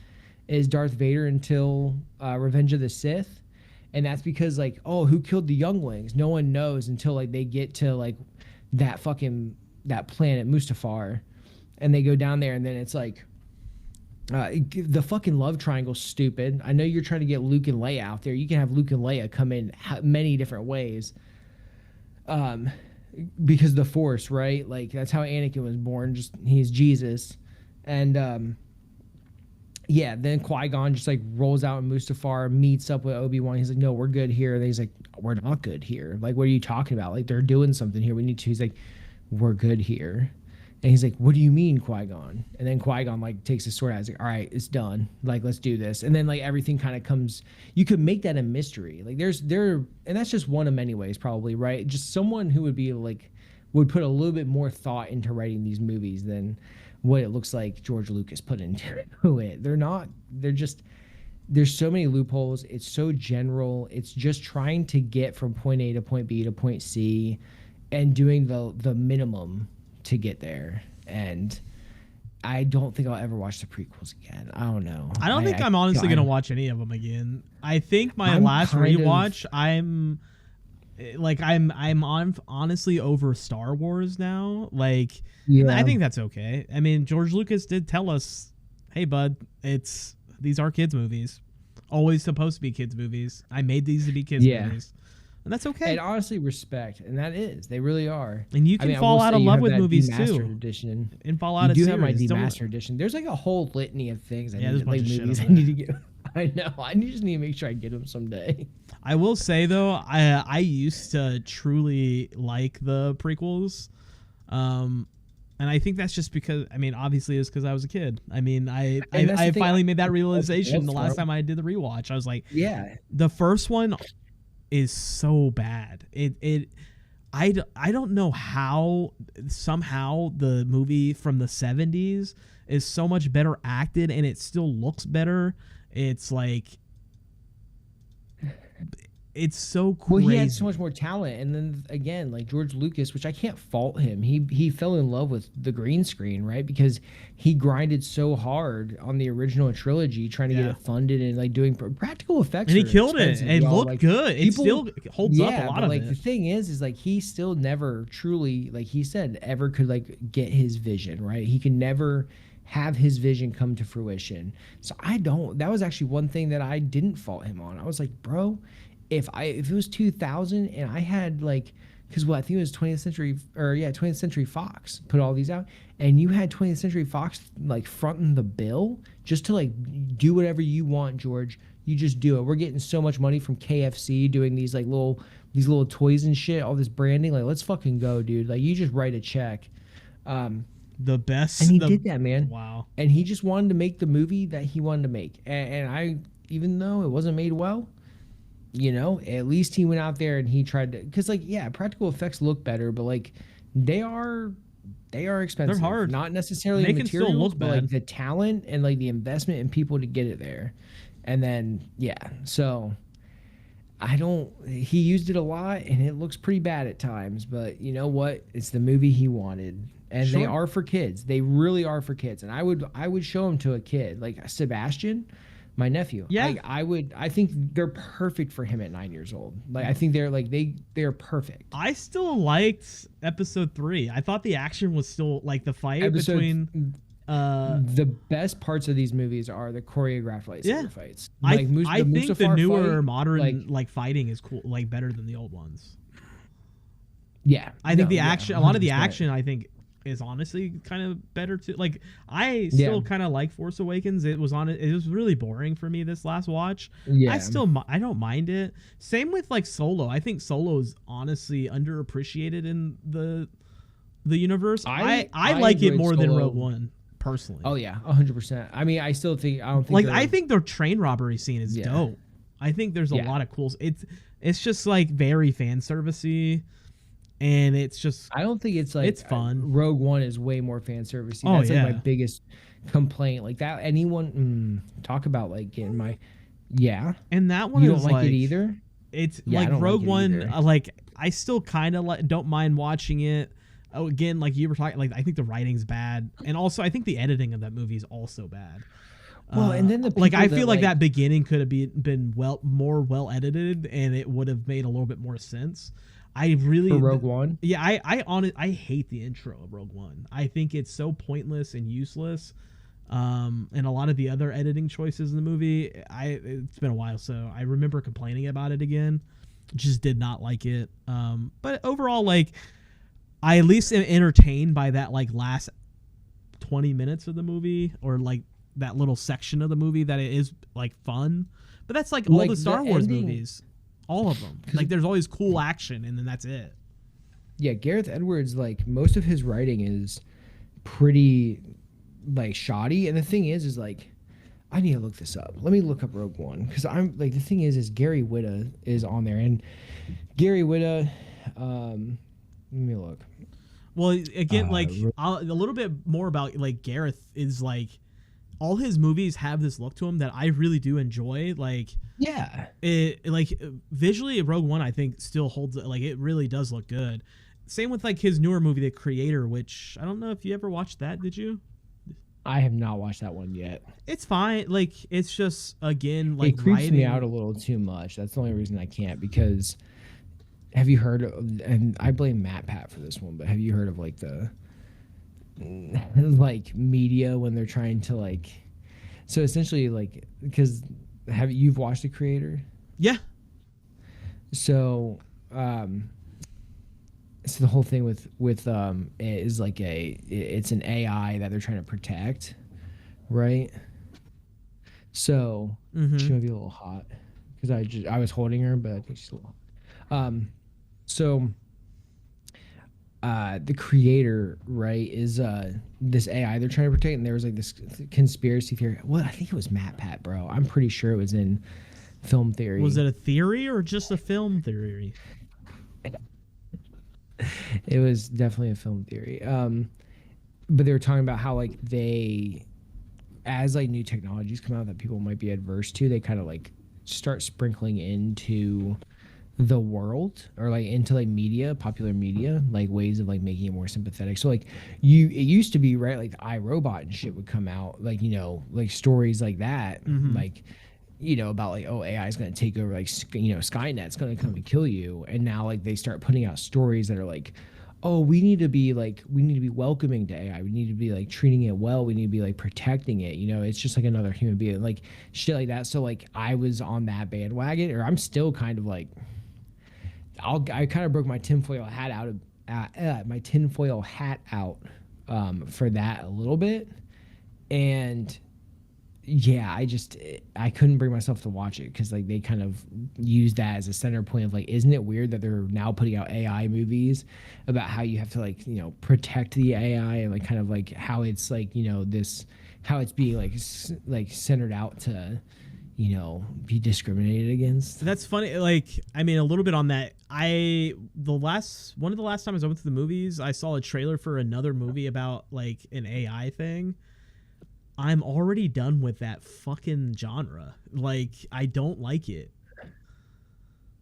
Darth Vader until Revenge of the Sith. And that's because like, oh, who killed the younglings? No one knows until like they get to like that planet Mustafar, and they go down there, and then it's like the fucking love triangle's stupid. I know you're trying to get Luke and Leia out there. You can have Luke and Leia come in many different ways. Because the Force, right? Like that's how Anakin was born. Just he's Jesus, and then Qui-Gon just like rolls out in Mustafar, meets up with Obi-Wan. He's like, no, we're good here. And he's like, we're not good here. Like, what are you talking about? Like, they're doing something here. We need to. He's like, we're good here. And he's like, what do you mean, Qui-Gon? And then Qui-Gon like takes his sword out. He's like, all right, it's done. Like, let's do this. And then like everything kind of comes. You could make that a mystery. Like and that's just one of many ways, probably, right? Just someone who would be like, would put a little bit more thought into writing these movies than what it looks like George Lucas put into it. There's so many loopholes. It's so general. It's just trying to get from point A to point B to point C and doing the minimum to get there. And I don't think I'll ever watch the prequels again. I don't know. I don't think I'm honestly going to watch any of them again. I think my last rewatch, I'm honestly over Star Wars now. Like, yeah. I think that's okay. I mean, George Lucas did tell us, hey, bud, these are kids' movies. Always supposed to be kids' movies. I made these to be kids' movies. And that's okay. And honestly, respect. And that is. They really are. And you can fall out of love with movies, too. Edition. And fall out of series. You do have my demastered edition. There's like a whole litany of things I need to get. I know. I just need to make sure I get them someday. I will say, though, I used to truly like the prequels. And I think that's just because, I mean, obviously it's because I was a kid. I mean, I finally made that realization the last time I did the rewatch. I was like, yeah, the first one is so bad. I don't know how somehow the movie from the 70s is so much better acted and it still looks better. It's like, it's so crazy. Well, he had so much more talent, and then again, like George Lucas, which I can't fault him. He fell in love with the green screen, right? Because he grinded so hard on the original trilogy, trying to get it funded and like doing practical effects. And he killed it and looked like, good. It still holds up a lot of like, it. The thing is like he still never truly, like he said, ever could like get his vision, right? He could never have his vision come to fruition. So that was actually one thing that I didn't fault him on. I was like, bro, if it was 2000 and I had like, because I think it was 20th Century Fox put all these out, and you had 20th Century Fox like fronting the bill just to like do whatever you want, George. You just do it. We're getting so much money from KFC doing these little toys and shit, all this branding. Like, let's fucking go, dude. Like, you just write a check. The best, and he did that, man. Wow. And he just wanted to make the movie that he wanted to make, and I, even though it wasn't made well, at least he went out there and he tried to, because like, yeah, practical effects look better, but like they are expensive. They're hard. Not necessarily the materials, but like the talent and like the investment in people to get it there. And then, so he used it a lot and it looks pretty bad at times, but you know what? It's the movie he wanted. And they are for kids. They really are for kids. And I would show them to a kid. Like Sebastian, My nephew. Yeah. I think they're perfect for him at 9 years old. Like, I think they're perfect. I still liked episode 3. I thought the action was still like the fight between. The best parts of these movies are the choreographed lightsaber fights. Like, I think the newer modern fighting is cool, like better than the old ones. Yeah, I think the action, a lot of the action, I think is honestly kind of better too. Like, I still kind of like Force Awakens. It was really boring for me this last watch. Yeah, I don't mind it. Same with like Solo. I think Solo is honestly underappreciated in the universe. I like it more than Rogue One. Personally. Oh yeah, 100%. I mean, I don't think I think the train robbery scene is dope. I think there's a lot of cool. It's just like very fan servicey, and it's just. I don't think it's like it's fun. Rogue One is way more fan servicey. That's like my biggest complaint. Like that, anyone talk about like getting my And that one you don't like it either. It's like Rogue One. Like I still kind of don't mind watching it. Oh, again, like you were talking, like I think the writing's bad, and also I think the editing of that movie is also bad. Well, and then I feel like that beginning could have been more well edited, and it would have made a little bit more sense. I really for Rogue One. Yeah, I hate the intro of Rogue One. I think it's so pointless and useless. And a lot of the other editing choices in the movie, it's been a while, so I remember complaining about it again. Just did not like it. But overall, like. I at least am entertained by that like last 20 minutes of the movie, or like that little section of the movie that it is like fun. But that's like all the Star Wars movies, all of them. Like there's always cool action, and then that's it. Yeah, Gareth Edwards, like most of his writing is pretty like shoddy, and the thing is like I need to look this up. Let me look up Rogue One, because I'm like the thing is Gary Whitta is on there, and Gary Whitta. Let me look. Well, again, like a little bit more about like Gareth is like all his movies have this look to them that I really do enjoy. Like, it like visually, Rogue One I think still holds like it really does look good. Same with like his newer movie, The Creator, which I don't know if you ever watched that. Did you? I have not watched that one yet. It's fine. Like it's just again like it creeps me out a little too much. That's the only reason I can't, because. Have you heard of, and I blame Matt Pat for this one, but have you heard of like the like media when they're trying to like, so essentially like, because you've watched The Creator? Yeah. So so the whole thing with is like it's an AI that they're trying to protect, right? So she might be a little hot because I was holding her, but I think she's a little hot. So The Creator, right, is this AI they're trying to protect, and there was like this conspiracy theory. Well, I think it was Matt Pat, bro. I'm pretty sure it was in film theory. Was it a theory or just a film theory? It was definitely a film theory. But they were talking about how like as like new technologies come out that people might be adverse to, they kind of like start sprinkling into the world, or like into like media, popular media, like ways of like making it more sympathetic. So like it used to be, right, like iRobot and shit would come out, like, you know, like stories like that, like, you know, about like, oh, AI is going to take over, like, you know, Skynet's going to come and kill you. And now like they start putting out stories that are like, oh, we need to be welcoming to AI. We need to be like treating it well. We need to be like protecting it. You know, it's just like another human being, like shit like that. So like I was on that bandwagon, or I'm still kind of like, I kind of broke my tinfoil hat out for that a little bit. And yeah, I couldn't bring myself to watch it, because like they kind of use that as a center point of like, isn't it weird that they're now putting out AI movies about how you have to like, you know, protect the AI, and like kind of like how it's like, you know, how it's being like centered out to, you know, be discriminated against. That's funny. Like, I mean, a little bit on that. One of the last times I went to the movies, I saw a trailer for another movie about like an AI thing. I'm already done with that fucking genre. Like, I don't like it.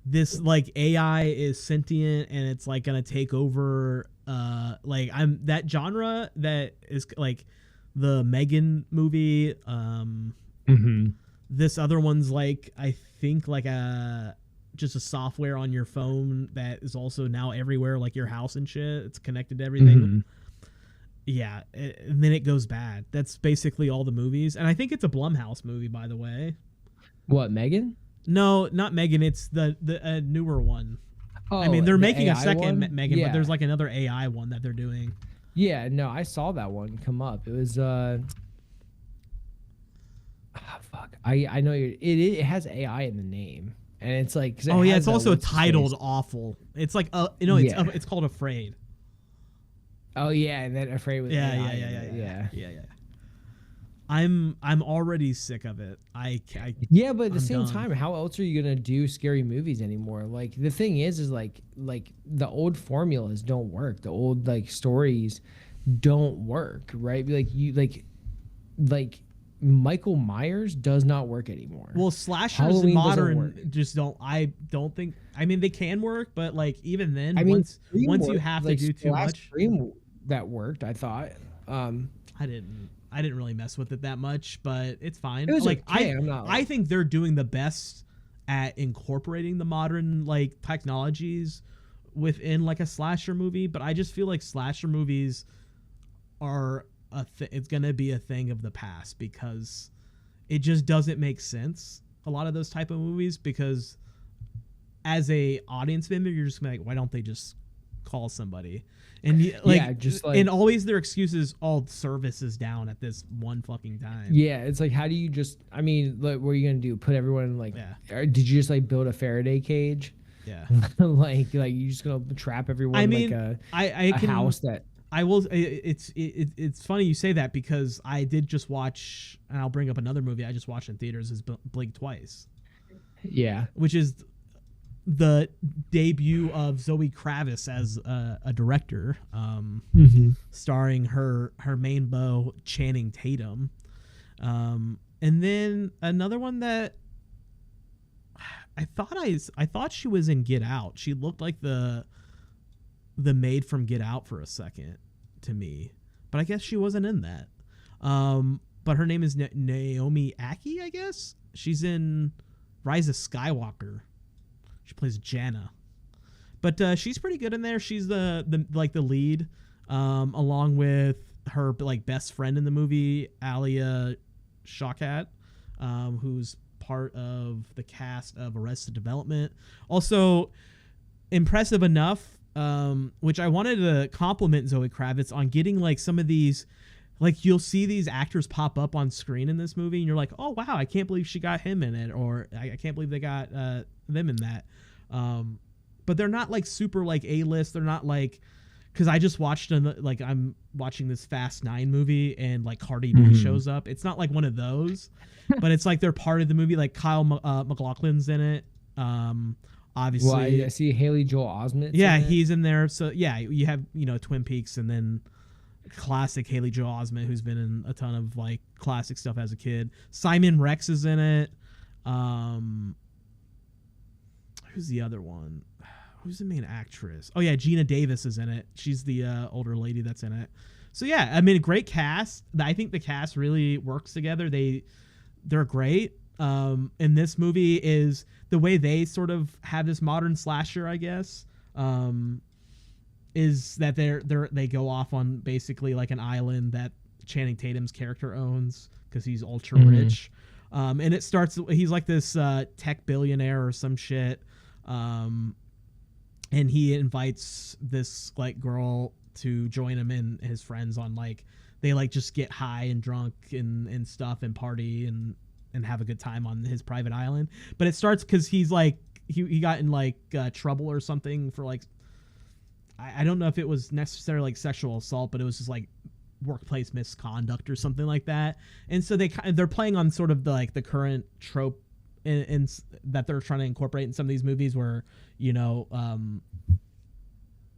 This like AI is sentient and it's like gonna take over. Like that genre that is like the Megan movie. This other one's like, I think like just a software on your phone that is also now everywhere, like your house and shit. It's connected to everything. Mm-hmm. Yeah, and then it goes bad. That's basically all the movies. And I think it's a Blumhouse movie, by the way. What, Megan? No, not Megan. It's the newer one. Oh, I mean, they're making a second Megan, but there's like another AI one that they're doing. Yeah, no, I saw that one come up. It was fuck. I know it has AI in the name, and it's like it's also titled awful. It's like it's called Afraid. Oh yeah, and then Afraid with yeah. I'm already sick of it. Yeah, but at the same time, how else are you gonna do scary movies anymore? Like the thing is like the old formulas don't work. The old like stories don't work, right? Like Michael Myers does not work anymore. Well, slashers in modern just don't. I don't think. I mean, they can work, but like even then, once you have to do too much. That worked, I thought. I didn't really mess with it that much, but it's fine. It was like okay. I think they're doing the best at incorporating the modern like technologies within like a slasher movie, but I just feel like slasher movies are it's gonna be a thing of the past because it just doesn't make sense. A lot of those type of movies, because as a audience member, you're just like, why don't they just call somebody? And and always their excuse is all service is down at this one fucking time. Yeah, it's like, how do you just? I mean, like, what are you gonna do? Put everyone in like? Yeah. Did you just like build a Faraday cage? Yeah. like you just gonna trap everyone? I mean, like a house that. I will. It's funny you say that because I did just watch, and I'll bring up another movie I just watched in theaters is Blink Twice. Yeah. Which is the debut of Zoe Kravitz as a director, starring her main beau Channing Tatum, and then another one that I thought she was in Get Out. She looked like the maid from Get Out for a second to me, but I guess she wasn't in that. But her name is Naomi Ackie, I guess. She's in Rise of Skywalker. She plays Janna, but she's pretty good in there. She's the lead, along with her like best friend in the movie, Alia Shawkat, who's part of the cast of Arrested Development. Also, impressive enough, which I wanted to compliment Zoe Kravitz on getting like some of these. Like you'll see these actors pop up on screen in this movie, and you're like, "Oh wow, I can't believe she got him in it," or "I can't believe they got them in that." But they're not like super like A-list. They're not like, because I just watched I'm watching this Fast 9 movie, and like Cardi B shows up. It's not like one of those, but it's like they're part of the movie. Like Kyle MacLachlan's in it. Obviously, well, I see Haley Joel Osment. Yeah, he's in there. So yeah, you have Twin Peaks, and then classic Haley Joel Osment, who's been in a ton of like classic stuff as a kid. Simon Rex is in it. Who's the other one? Who's the main actress? Oh yeah, Gina Davis is in it. She's the older lady that's in it. So yeah, I mean, great cast. I think the cast really works together. They're great. And this movie is the way they sort of have this modern slasher, I guess. Is that they go off on basically like an island that Channing Tatum's character owns because he's ultra rich. And it starts, he's like this tech billionaire or some shit. And he invites this like girl to join him and his friends on like, they like just get high and drunk and stuff and party and have a good time on his private island. But it starts because he's like, he got in like trouble or something for like, I don't know if it was necessarily like sexual assault, but it was just like workplace misconduct or something like that. And so they're playing on sort of the current trope in that they're trying to incorporate in some of these movies where,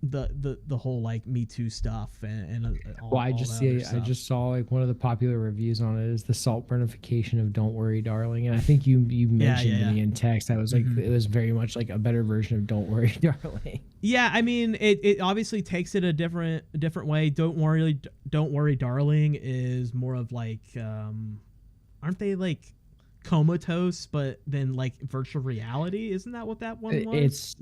the whole like Me Too stuff and all, I just saw like one of the popular reviews on it is the saltburnification of Don't Worry Darling, and I think you mentioned to me in text that was like it was very much like a better version of Don't Worry Darling. Yeah, I mean it obviously takes it a different way. Don't Worry Darling is more of like aren't they like comatose, but then like virtual reality. Isn't that what that one was? It's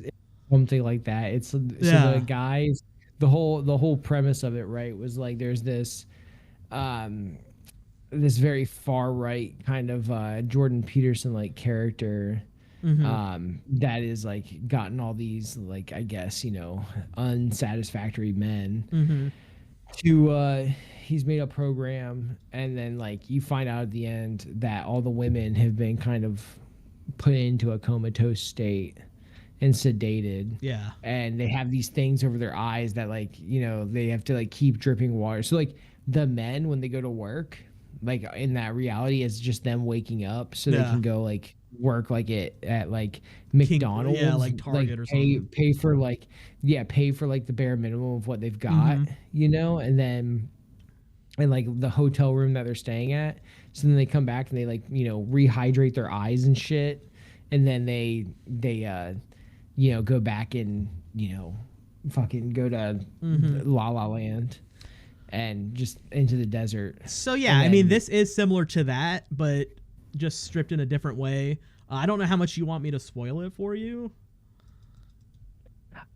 something like that. It's so the guys, the whole premise of it, right, was like there's this this very far right kind of Jordan Peterson like character that is like gotten all these like, I guess, unsatisfactory men to he's made a program, and then like you find out at the end that all the women have been kind of put into a comatose state and sedated. Yeah. And they have these things over their eyes that like, they have to like keep dripping water. So like the men, when they go to work, like in that reality, it's just them waking up so they can go like work like it at like McDonald's, like Target, or something. Pay for like the bare minimum of what they've got, and then like the hotel room that they're staying at. So then they come back and they like, rehydrate their eyes and shit, and then they go back and fucking go to La La Land and just into the desert. So yeah, I mean, this is similar to that, but just stripped in a different way. I don't know how much you want me to spoil it for you.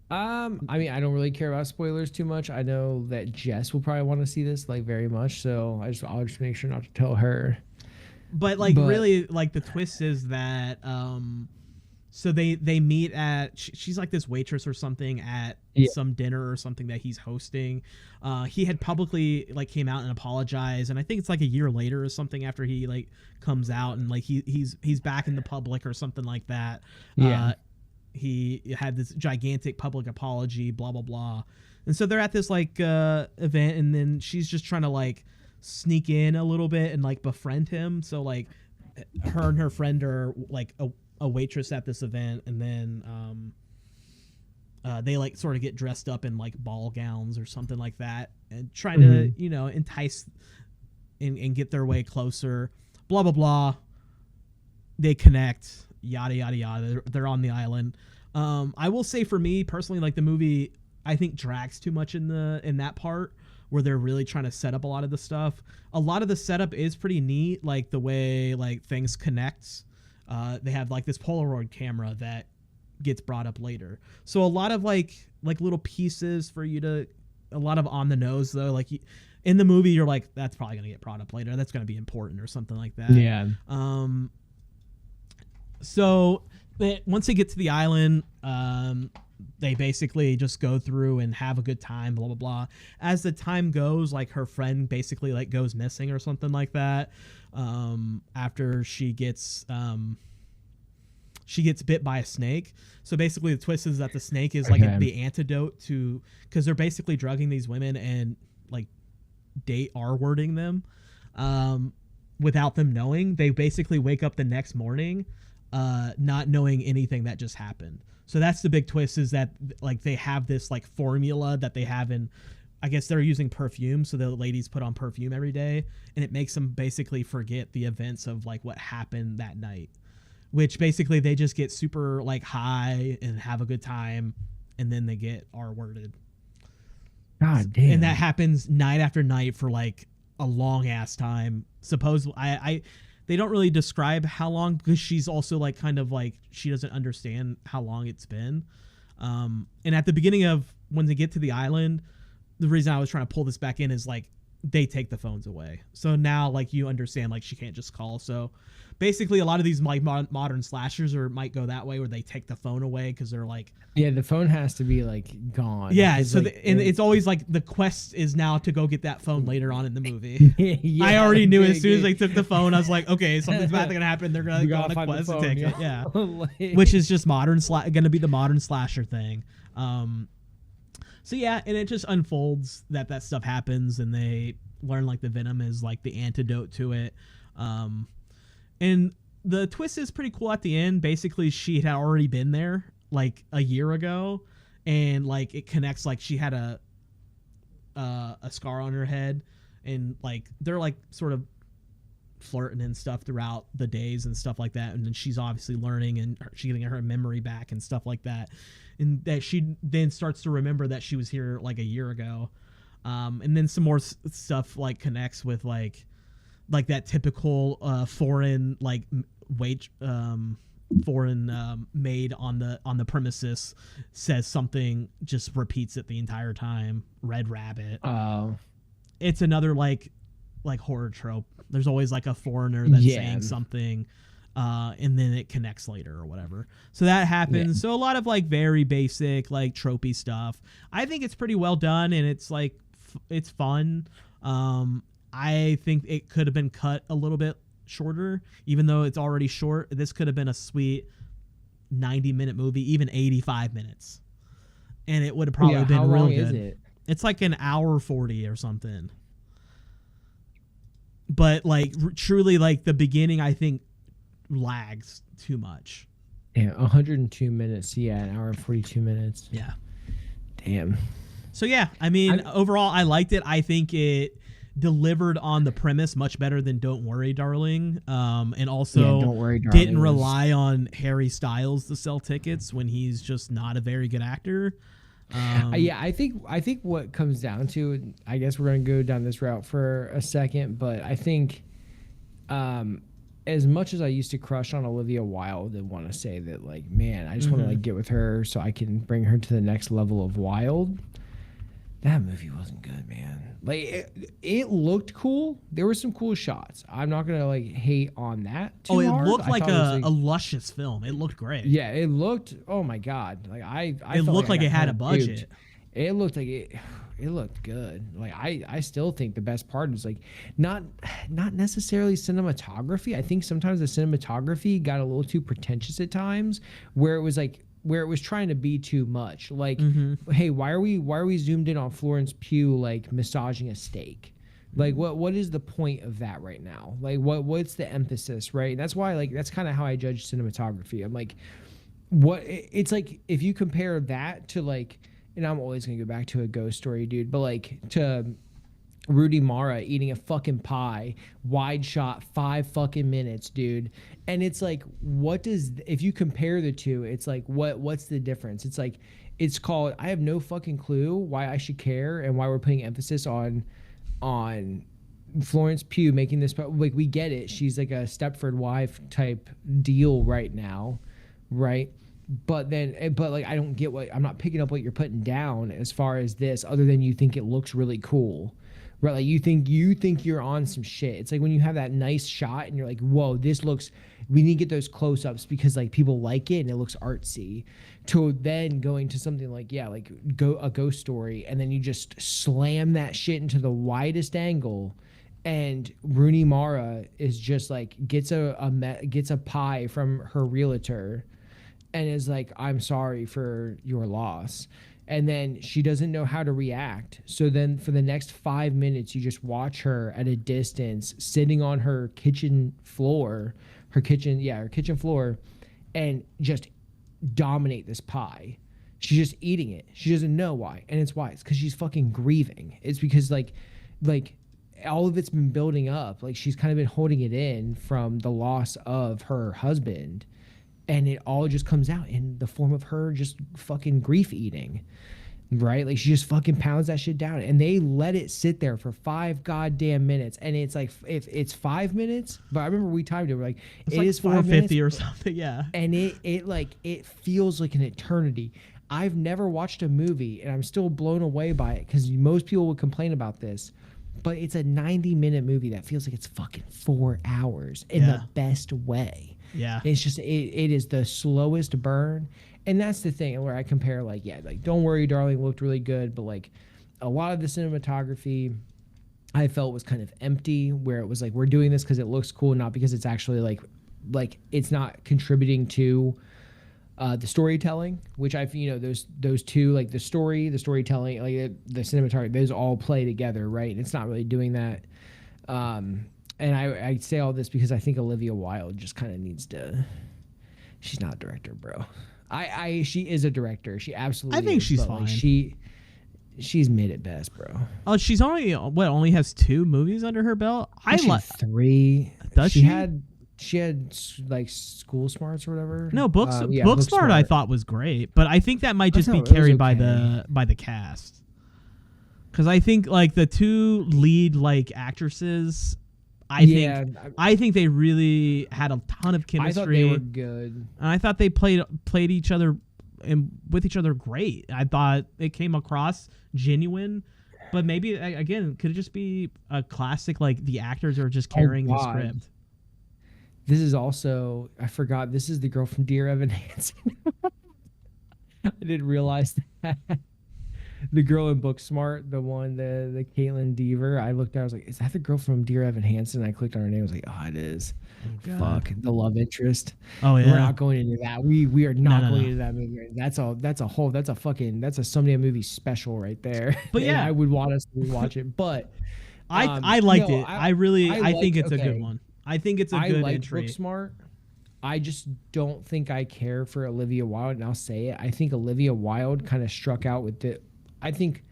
I mean, I don't really care about spoilers too much. I know that Jess will probably want to see this like very much, so I'll just make sure not to tell her. But really, like the twist is that so they meet at she's like this waitress or something at some dinner or something that he's hosting. He had publicly like came out and apologized, and I think it's like a year later or something after he like comes out, and like he's back in the public or something like that. He had this gigantic public apology, blah blah blah, and so they're at this like event, and then she's just trying to like sneak in a little bit and like befriend him. So like her and her friend are like a waitress at this event, and then they like sort of get dressed up in like ball gowns or something like that, and trying to entice and get their way closer, blah blah blah. They connect, yada yada yada. They're on the island. I will say, for me personally, like the movie I think drags too much in that part where they're really trying to set up a lot of the stuff. A lot of the setup is pretty neat, like the way like things connect. They have like this Polaroid camera that gets brought up later. So a lot of like little pieces for you to, a lot of on the nose though. Like in the movie, you're like, that's probably going to get brought up later. That's going to be important or something like that. Yeah. So once they get to the island, they basically just go through and have a good time, blah, blah, blah. As the time goes, like her friend basically like goes missing or something like that. After she gets bit by a snake. So basically the twist is that the snake is like the antidote to, because they're basically drugging these women and like R-wording them without them knowing. They basically wake up the next morning not knowing anything that just happened. So that's the big twist, is that like they have this like formula that they have in, I guess they're using perfume. So the ladies put on perfume every day, and it makes them basically forget the events of like what happened that night, which basically they just get super like high and have a good time. And then they get R-worded. God damn. And that happens night after night for like a long ass time. Supposedly they don't really describe how long, because she's also like kind of like, she doesn't understand how long it's been. And at the beginning of when they get to the island, the reason I was trying to pull this back in is like they take the phones away. So now like you understand like she can't just call. So basically a lot of these like modern slashers might go that way, where they take the phone away because they're like, yeah, the phone has to be like gone. Yeah, so like, and it's always like the quest is now to go get that phone later on in the movie. Yeah, I already knew as soon as they took the phone, I was like, okay, something's bad gonna happen. They're gonna go on a quest to take it. Yeah, which is just gonna be the modern slasher thing. So yeah, and it just unfolds that stuff happens, and they learn like the venom is like the antidote to it. And the twist is pretty cool at the end. Basically, she had already been there like a year ago, and like it connects, like she had a scar on her head, and like they're like sort of flirting and stuff throughout the days and stuff like that. And then she's obviously learning, and she's getting her memory back and stuff like that. And that she then starts to remember that she was here like a year ago. And then some more stuff like connects with like that typical foreign like foreign maid on the premises says something, just repeats it the entire time. Red Rabbit. Oh, it's another like horror trope. There's always like a foreigner that's saying something, and then it connects later or whatever. So that happens. Yeah. So a lot of like very basic like tropey stuff. I think it's pretty well done, and it's like it's fun. I think it could have been cut a little bit shorter, even though it's already short. This could have been a sweet 90-minute movie, even 85 minutes, and it would have probably been real good. Is it? It's like an hour 40 or something. But like truly, like the beginning, I think lags too much. Yeah, 102 minutes. Yeah, an hour and 42 minutes. Yeah. Damn. So yeah, I mean, overall, I liked it. I think it delivered on the premise much better than Don't Worry, Darling. And also Don't Worry, Darling didn't rely on Harry Styles to sell tickets when he's just not a very good actor. I think what comes down to, I guess we're going to go down this route for a second, but I think as much as I used to crush on Olivia Wilde and want to say that, like, man, I just want to like get with her so I can bring her to the next level of wild, that movie wasn't good, man. Like, it looked cool. There were some cool shots. I'm not gonna like hate on that too hard. Looked like a luscious film. It looked great. Yeah, it looked. Oh my god! Like it looked like it had a budget. It looked like it looked good. Like I still think the best part is like not necessarily cinematography. I think sometimes the cinematography got a little too pretentious at times, where it was trying to be too much. Like, hey, why are we zoomed in on Florence Pugh like massaging a steak? Like, what is the point of that right now? Like, what's the emphasis, right? And that's why, like, that's kind of how I judge cinematography. I'm like, it's like if you compare that to like, and I'm always gonna go back to a ghost story, dude, but like to Rudy Mara eating a fucking pie, wide shot, 5 fucking minutes, dude. And it's like, if you compare the two, it's like, what's the difference? It's like, it's called, I have no fucking clue why I should care and why we're putting emphasis on Florence Pugh making this, like, we get it. She's like a Stepford wife type deal right now, right? But like, I don't get I'm not picking up what you're putting down as far as this, other than you think it looks really cool. Right, like you think you're on some shit. It's like when you have that nice shot and you're like, whoa, we need to get those close-ups because like people like it and it looks artsy. To then going to something like, a ghost story, and then you just slam that shit into the widest angle, and Rooney Mara is just like gets a pie from her realtor, and is like, I'm sorry for your loss. And then she doesn't know how to react. So then for the next 5 minutes, you just watch her at a distance, sitting on her kitchen floor, and just dominate this pie. She's just eating it. She doesn't know why. And it's why. It's because she's fucking grieving. It's because like all of it's been building up. Like, she's kind of been holding it in from the loss of her husband. And it all just comes out in the form of her just fucking grief eating, right? Like, she just fucking pounds that shit down, and they let it sit there for 5 goddamn minutes. And it's like, if it's 5 minutes, but I remember we timed it. We're like, it's like is 450 or something, yeah. And it feels like an eternity. I've never watched a movie, and I'm still blown away by it because most people would complain about this, but it's a 90-minute movie that feels like it's fucking 4 hours in the best way. Yeah, it's just it is the slowest burn, and that's the thing where I compare like Don't Worry, Darling looked really good, but like a lot of the cinematography I felt was kind of empty, where it was like, we're doing this because it looks cool, not because it's actually like it's not contributing to the storytelling, which I've those two, like the storytelling, like the cinematography, those all play together, right? And it's not really doing that. And I say all this because I think Olivia Wilde just kind of needs to. She's not a director, bro. She is a director. She absolutely. I think she's fine. Like, she's mid at best, bro. Oh, she's only has 2 movies under her belt. I like 3. Does she? She had like School Smarts or whatever. No, Booksmart I thought was great, but I think that might just be carried by the cast. Because I think like the 2 lead like actresses, I think they really had a ton of chemistry. I thought they were good, and I thought they played each other and with each other great. I thought it came across genuine, but maybe again could it just be a classic like the actors are just carrying the script. This is also I forgot. This is the girl from Dear Evan Hansen. I didn't realize that. The girl in Booksmart, the one, the Caitlin Deaver. I looked at, I was like, is that the girl from Dear Evan Hansen? I clicked on her name. I was like, oh, it is. Oh, fuck, the love interest. Oh yeah. We're not going into that. We are not going into that movie. That's a someday a movie special right there. But yeah, I would want us to watch it. But I liked it. I think it's a good one. I think it's a good entry. Booksmart. I just don't think I care for Olivia Wilde, and I'll say it. I think Olivia Wilde kind of struck out with it. I think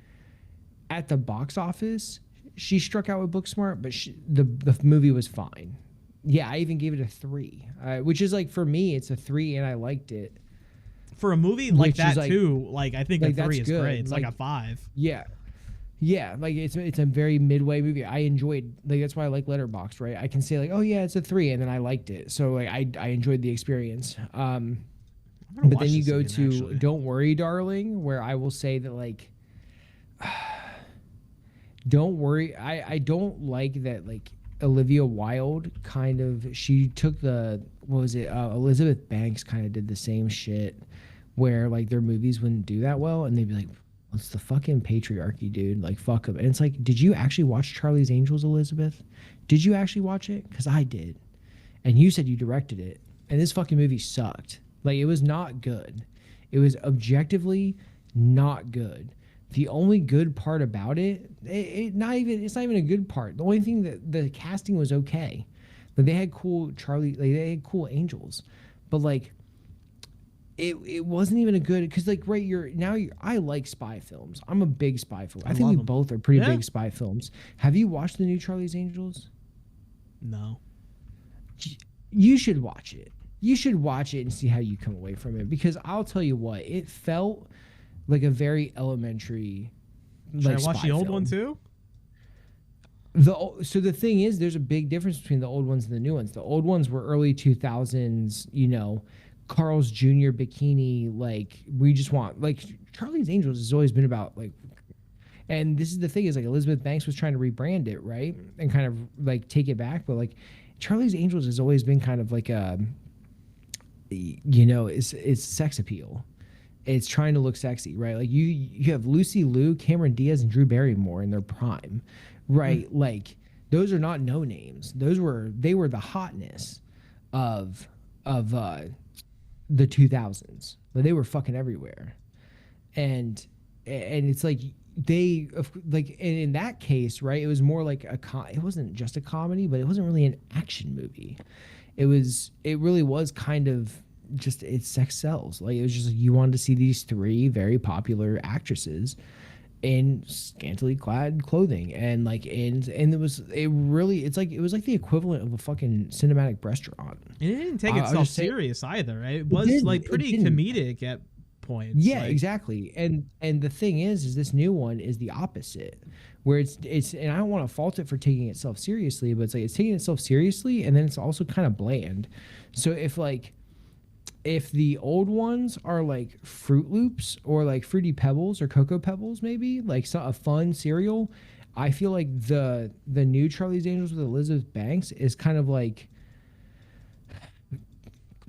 at the box office, she struck out with Booksmart, but the movie was fine. Yeah, I even gave it a 3, which is like for me, it's a 3, and I liked it. For a movie like that too, like I think like a 3 is good. Great. It's like a 5. Yeah, like it's a very midway movie. I enjoyed that's why I like Letterboxd, right? I can say like, oh yeah, it's a 3, and then I liked it, so like I enjoyed the experience. But then you go to Don't Worry, Darling, where I will say that like. Don't worry. I don't like that. Like Olivia Wilde kind of, she took Elizabeth Banks kind of did the same shit where like their movies wouldn't do that well. And they'd be like, what's the fucking patriarchy, dude? Like, fuck them. And it's like, did you actually watch Charlie's Angels, Elizabeth? Did you actually watch it? Because I did. And you said you directed it. And this fucking movie sucked. Like, it was not good. It was objectively not good. The only good part about it's not even a good part. The only thing that the casting was okay. Like they had cool they had cool angels, but like it wasn't even a good because like I like spy films. I'm a big spy film. I think we both are pretty big spy films. Have you watched the new Charlie's Angels? No. You should watch it. You should watch it and see how you come away from it because I'll tell you what, it felt like a very elementary. Should I watch the old one too? So the thing is, there's a big difference between the old ones and the new ones. The old ones were early 2000s, Carl's Jr. bikini. Like we just want like Charlie's Angels has always been about like, and this is the thing is like Elizabeth Banks was trying to rebrand it right and kind of like take it back, but like Charlie's Angels has always been kind of like a, it's sex appeal. It's trying to look sexy, right? Like you have Lucy Liu, Cameron Diaz, and Drew Barrymore in their prime, right? Like those are not no names. They were the hotness of the 2000s. But they were fucking everywhere, and it's like and in that case, right? It was more like it wasn't just a comedy, but it wasn't really an action movie. It really was kind of. Just it's sex sells. Like it was just like you wanted to see these 3 very popular actresses in scantily clad clothing and like and it was like the equivalent of a fucking cinematic restaurant. And it didn't take itself serious either, right? It was like pretty comedic at points. Yeah, exactly. And the thing is this new one is the opposite. Where it's and I don't want to fault it for taking itself seriously, but it's like it's taking itself seriously and then it's also kind of bland. So if the old ones are like Fruit Loops or like Fruity Pebbles or Cocoa Pebbles, maybe like a fun cereal, I feel like the new Charlie's Angels with Elizabeth Banks is kind of like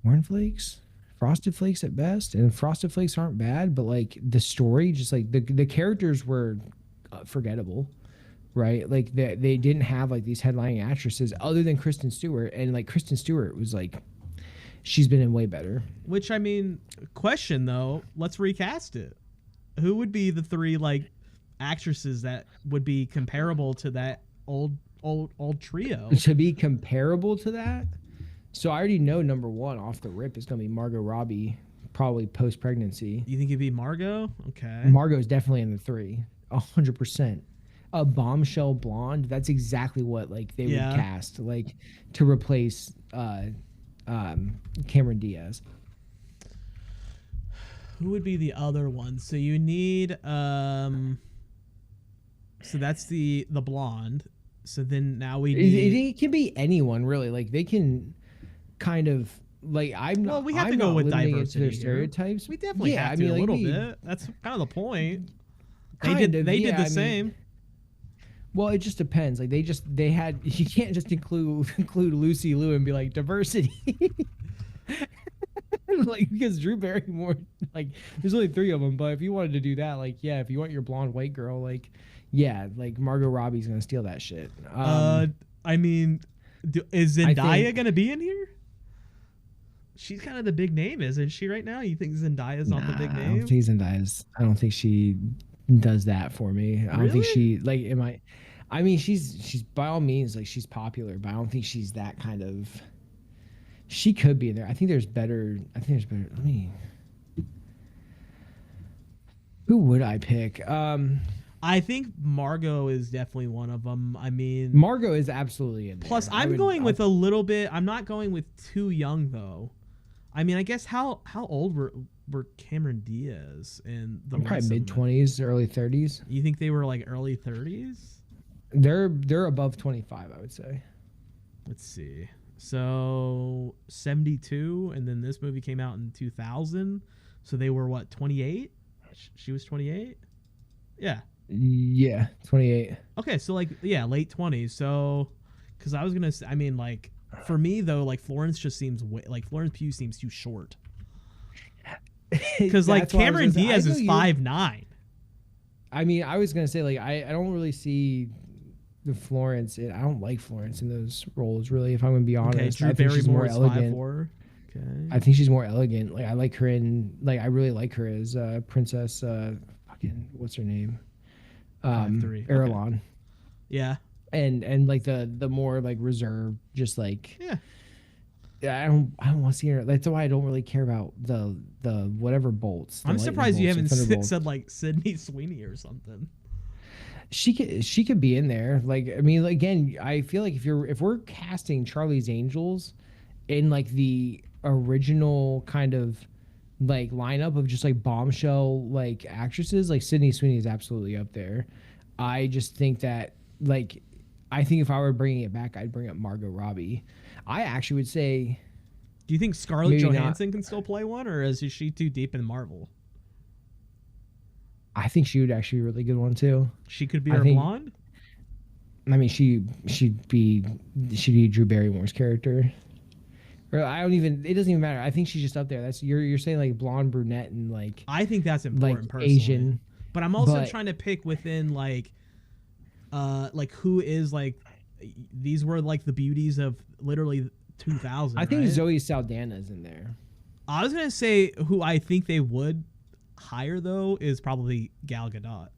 cornflakes, Frosted Flakes at best, and Frosted Flakes aren't bad, but like the story, just like the characters were forgettable, right? Like they didn't have like these headlining actresses other than Kristen Stewart, and like Kristen Stewart was like. She's been in way better. Which I mean, question though, let's recast it. Who would be the 3 like actresses that would be comparable to that old trio? To be comparable to that? So I already know number 1 off the rip is going to be Margot Robbie, probably post pregnancy. You think it'd be Margot? Okay. Margot's definitely in the 3, 100%. A bombshell blonde. That's exactly what like they would cast like to replace. Cameron Diaz. Who would be the other one? So you need so that's the blonde. So then now we need... It can be anyone really. Like they can kind of like Well, we have to go with diversity. Their stereotypes. We definitely have to a little bit. That's kind of the point. They did the same. Well, it just depends. Like they had. You can't just include Lucy Liu and be like diversity. Like because Drew Barrymore, like there's only 3 of them. But if you wanted to do that, like yeah, if you want your blonde white girl, like yeah, like Margot Robbie's gonna steal that shit. I mean, is Zendaya gonna be in here? She's kind of the big name, isn't she? Right now, you think Zendaya's not the big name? I don't think she does that for me. I don't think she like. I mean, she's by all means like she's popular, but I don't think she's that kind of. She could be in there. I think there's better. Let me. Who would I pick? I think Margot is definitely one of them. I mean, Margot is absolutely in there. Plus, I'm going with a little bit. I'm not going with too young though. I mean, I guess how old were Cameron Diaz and the probably mid-20s, early 30s. You think they were like early 30s? They're above 25, I would say. Let's see. So 72, and then this movie came out in 2000. So they were what, 28? She was 28. Yeah. Yeah, 28. Okay, so like late 20s. So, because I was gonna, I mean, like for me though, like Florence just seems Florence Pugh seems too short. Because like Cameron Diaz is 5'9". I mean, I was gonna say like I don't really see the Florence. I don't like Florence in those roles really. If I'm gonna be honest, Drew Barrymore is 5'4". Okay. I think she's more elegant. Like I like her in like I really like her as Princess. Fucking what's her name? Erlon. Okay. Yeah. And like the more like reserved, just like I don't want to see her. That's why I don't really care about the whatever bolts. I'm surprised you haven't said like Sydney Sweeney or something. She could be in there. Like I mean, again, I feel like if we're casting Charlie's Angels in like the original kind of like lineup of just like bombshell like actresses, like Sydney Sweeney is absolutely up there. I just think that like I think if I were bringing it back, I'd bring up Margot Robbie. I actually would say. Do you think Scarlett Johansson can still play one, or is she too deep in Marvel? I think she would actually be a really good one too. She could be blonde. I mean, she'd be Drew Barrymore's character. Or I don't even. It doesn't even matter. I think she's just up there. That's you're saying like blonde, brunette, and like. I think that's important. Like personally. Asian. But I'm also trying to pick within like who is like. These were like the beauties of literally 2000. I think right? Zoe Saldana's in there. I was gonna say who I think they would hire though is probably Gal Gadot.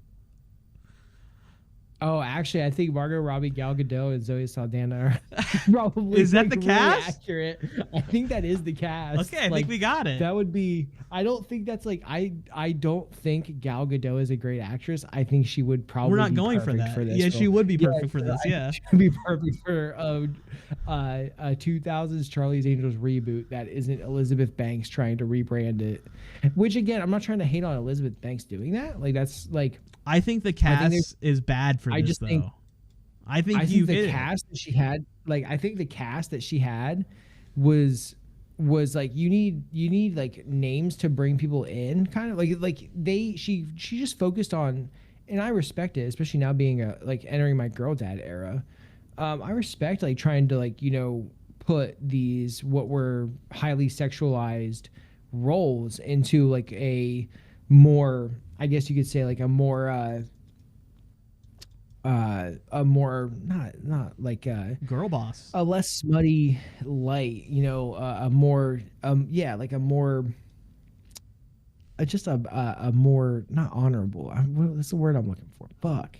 Oh, actually, I think Margot Robbie, Gal Gadot, and Zoe Saldana are probably is that the cast? Really accurate. I think that is the cast. Okay, I think we got it. That would be. I don't think that's like. I don't think Gal Gadot is a great actress. I think she would probably. We're not going for that. Yeah, she would be perfect for this. Yeah, she would be perfect for a 2000s Charlie's Angels reboot that isn't Elizabeth Banks trying to rebrand it. Which again, I'm not trying to hate on Elizabeth Banks doing that. Like that's like. I think the cast is bad for this, though. I think the cast that she had, like, I think the cast that she had was like you need like names to bring people in, kind of like she just focused on, and I respect it, especially now being like entering my girl dad era. I respect like trying to like put these what were highly sexualized roles into like a more, I guess you could say like a more not like girl boss, a less smutty light, a more like a more just a more not honorable. That's the word I'm looking for. Fuck.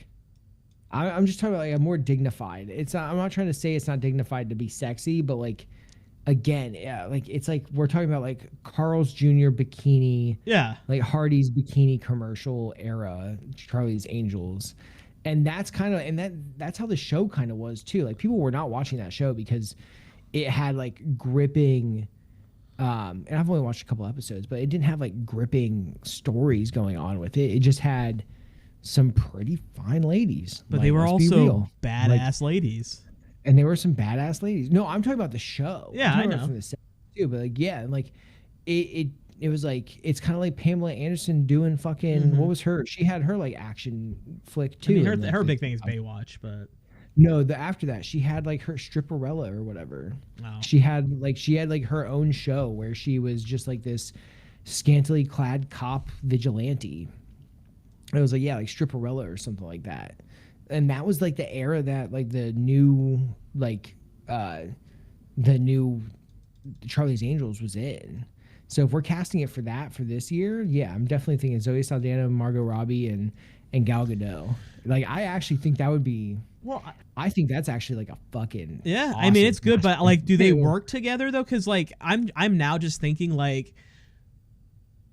I'm just talking about like a more dignified. I'm not trying to say it's not dignified to be sexy, but like. Again, yeah, like it's like we're talking about like Carl's Jr. bikini, like Hardy's bikini commercial era, Charlie's Angels, and that's kind of that's how the show kind of was too. Like people were not watching that show because it had like gripping, and I've only watched a couple episodes, but it didn't have like gripping stories going on with it. It just had some pretty fine ladies. But they were also badass ladies. And there were some badass ladies. No, I'm talking about the show. Yeah, I know. From the set too, but like, yeah, and like it was like, it's kind of like Pamela Anderson doing fucking what was her? She had her like action flick too. I mean, her big thing is Baywatch, but no, after that she had like her Stripperella or whatever. Oh. She had like her own show where she was just like this scantily clad cop vigilante. It was like, yeah, like Stripperella or something like that. And that was like the era that like the new Charlie's Angels was in. So if we're casting it for this year, yeah, I'm definitely thinking Zoe Saldana, Margot Robbie, and Gal Gadot. Like, I actually think that would be. Well, I think that's actually like a fucking awesome. I mean, it's good, but like, do they work together though? Because like, I'm now just thinking like,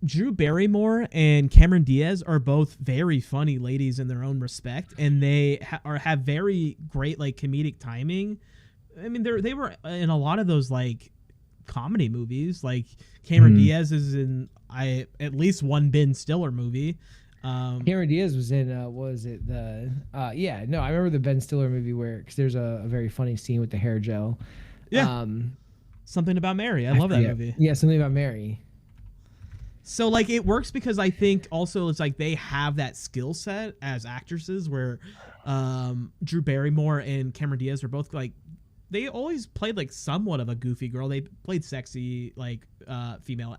Drew Barrymore and Cameron Diaz are both very funny ladies in their own respect, and they have very great like comedic timing. I mean, they were in a lot of those like comedy movies. Like Cameron Diaz is in at least one Ben Stiller movie. Cameron Diaz was in I remember the Ben Stiller movie because there's a very funny scene with the hair gel. Yeah. Something About Mary. I love that movie. Yeah, Something About Mary. So like it works because I think also it's like they have that skill set as actresses where Drew Barrymore and Cameron Diaz are both like, they always played like somewhat of a goofy girl. They played sexy like female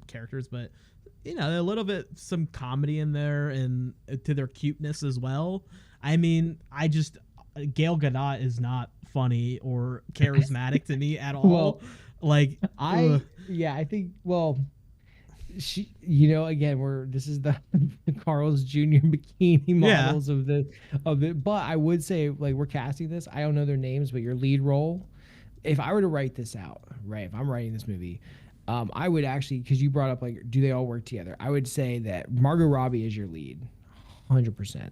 characters, but you know, a little bit some comedy in there and to their cuteness as well. I mean, Gail Gadot is not funny or charismatic to me at all. Well, like I think she, again, this is the Carl's Jr. bikini models of it. But I would say, like, we're casting this. I don't know their names, but your lead role, if I were to write this out, right? If I'm writing this movie, I would actually, because you brought up like, do they all work together? I would say that Margot Robbie is your lead, 100%.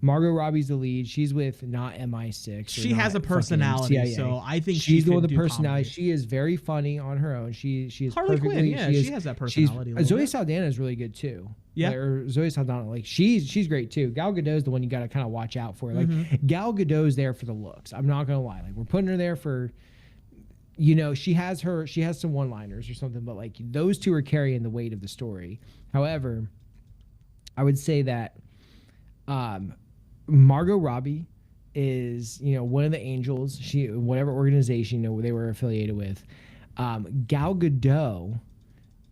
Margot Robbie's the lead. She's with not MI6. She has a personality, so I think she's the one with the personality. Comedy. She is very funny on her own. She is Harley perfectly. Quinn, she has that personality. Zoe Saldana is really good too. Yeah, or Zoe Saldana, like she's great too. Gal Gadot is the one you got to kind of watch out for. Like Gal Gadot's there for the looks. I'm not gonna lie. Like we're putting her there for. She has some one-liners or something, but like those two are carrying the weight of the story. However, I would say that. Margot Robbie is, one of the angels. She, whatever organization they were affiliated with. Gal Gadot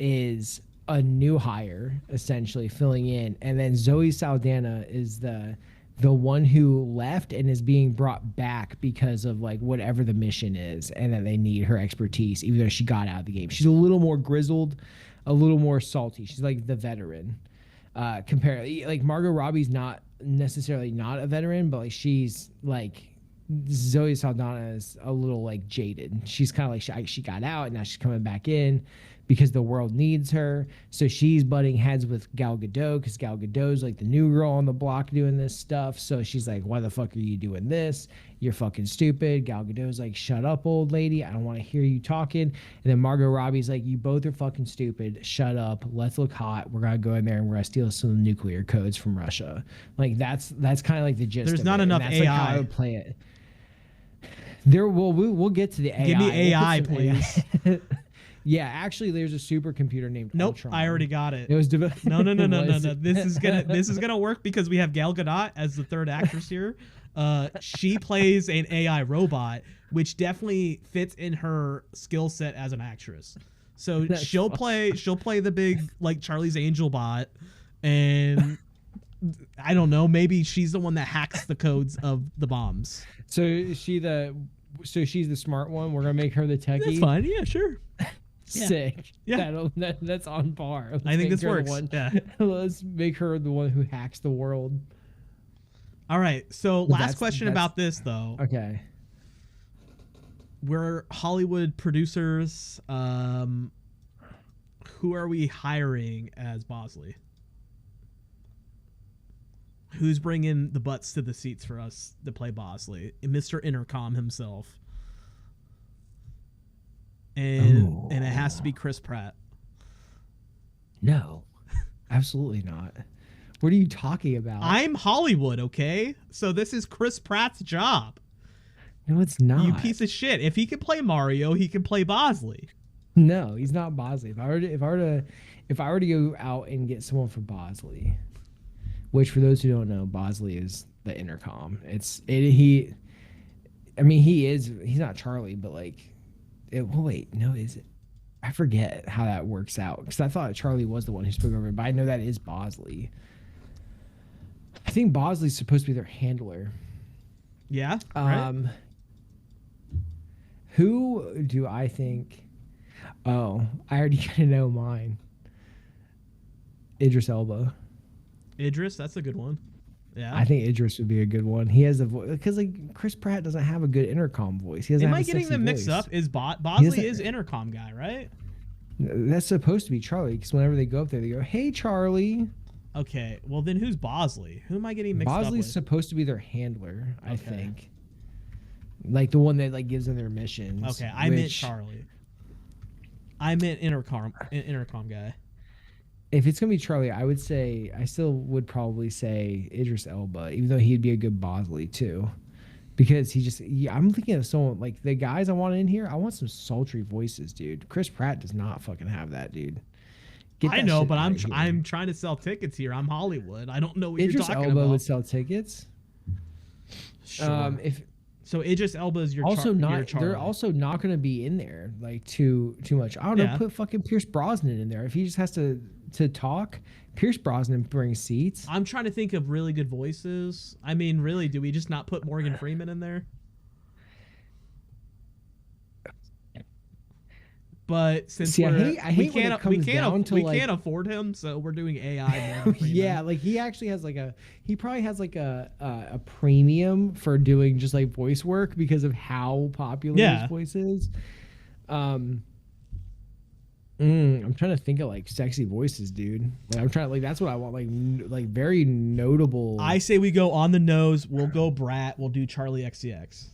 is a new hire, essentially filling in, and then Zoe Saldana is the one who left and is being brought back because of like whatever the mission is, and that they need her expertise, even though she got out of the game. She's a little more grizzled, a little more salty. She's like the veteran. Compared, like Margot Robbie's not necessarily not a veteran, but like she's like Zoe Saldana is a little like jaded. She's kind of like she got out and now she's coming back in because the world needs her. So she's butting heads with Gal Gadot because Gal Gadot's like the new girl on the block doing this stuff. So she's like, why the fuck are you doing this? You're fucking stupid. Gal Gadot's like, shut up, old lady. I don't want to hear you talking. And then Margot Robbie's like, you both are fucking stupid. Shut up. Let's look hot. We're going to go in there and we're going to steal some nuclear codes from Russia. Like that's kind of like the gist. There's not enough AI. Like how I would play it. We'll get to the AI. Give me AI, please. Yeah, actually, there's a supercomputer named Ultron. I already got it. It was No. This is gonna work because we have Gal Gadot as the third actress here. She plays an AI robot, which definitely fits in her skill set as an actress. So she'll play the big like Charlie's Angel bot, and I don't know, maybe she's the one that hacks the codes of the bombs. So she's the smart one. We're gonna make her the techie. That's fine. Yeah, sure. Sick. Yeah. That's on par. I think this works. Yeah. Let's make her the one who hacks the world. All right. So last question about this though. Okay. We're Hollywood producers. Who are we hiring as Bosley? Who's bringing the butts to the seats for us to play Bosley? Mr. Intercom himself. And it has to be Chris Pratt. No, absolutely not. What are you talking about? I'm Hollywood, okay? So this is Chris Pratt's job. No, it's not. You piece of shit. If he can play Mario, he can play Bosley. No, he's not Bosley. If I were to go out and get someone for Bosley, which for those who don't know, Bosley is the intercom. He's not Charlie, but like, is it? I forget how that works out because I thought Charlie was the one who spoke over it, but I know that is Bosley. I think Bosley's supposed to be their handler. Yeah. Right. Who do I think? Oh, I already kind of know mine. Idris Elba. Idris, that's a good one. Yeah. I think Idris would be a good one. He has a voice because like Chris Pratt doesn't have a good intercom voice. He doesn't. Am I getting them mixed up? Is Bosley is intercom guy, right? That's supposed to be Charlie because whenever they go up there, they go, "Hey, Charlie." Okay, well then who's Bosley? Who am I getting mixed up with? Bosley's supposed to be their handler, I think. Like the one that like gives them their missions. Okay, I meant Charlie. I meant intercom guy. If it's gonna be Charlie, I still would probably say Idris Elba, even though he'd be a good Bosley too, because I'm thinking of someone like the guys I want in here. I want some sultry voices, dude. Chris Pratt does not fucking have that, dude. I know, but I'm trying to sell tickets here. I'm Hollywood. I don't know what you're talking about. Idris Elba would sell tickets. Sure. So Idris Elba is your They're also not going to be in there like too much. I don't know. Put fucking Pierce Brosnan in there if he just has to talk. Pierce Brosnan brings seats. I'm trying to think of really good voices. I mean, really, do we just not put Morgan Freeman in there? But since we can't afford him, so we're doing AI. Yeah, like he probably has like a premium for doing just like voice work because of how popular his voice is. I'm trying to think of like sexy voices, dude. Like, that's what I want, like very notable. I say we go on the nose. We'll go Brat. We'll do Charlie XCX.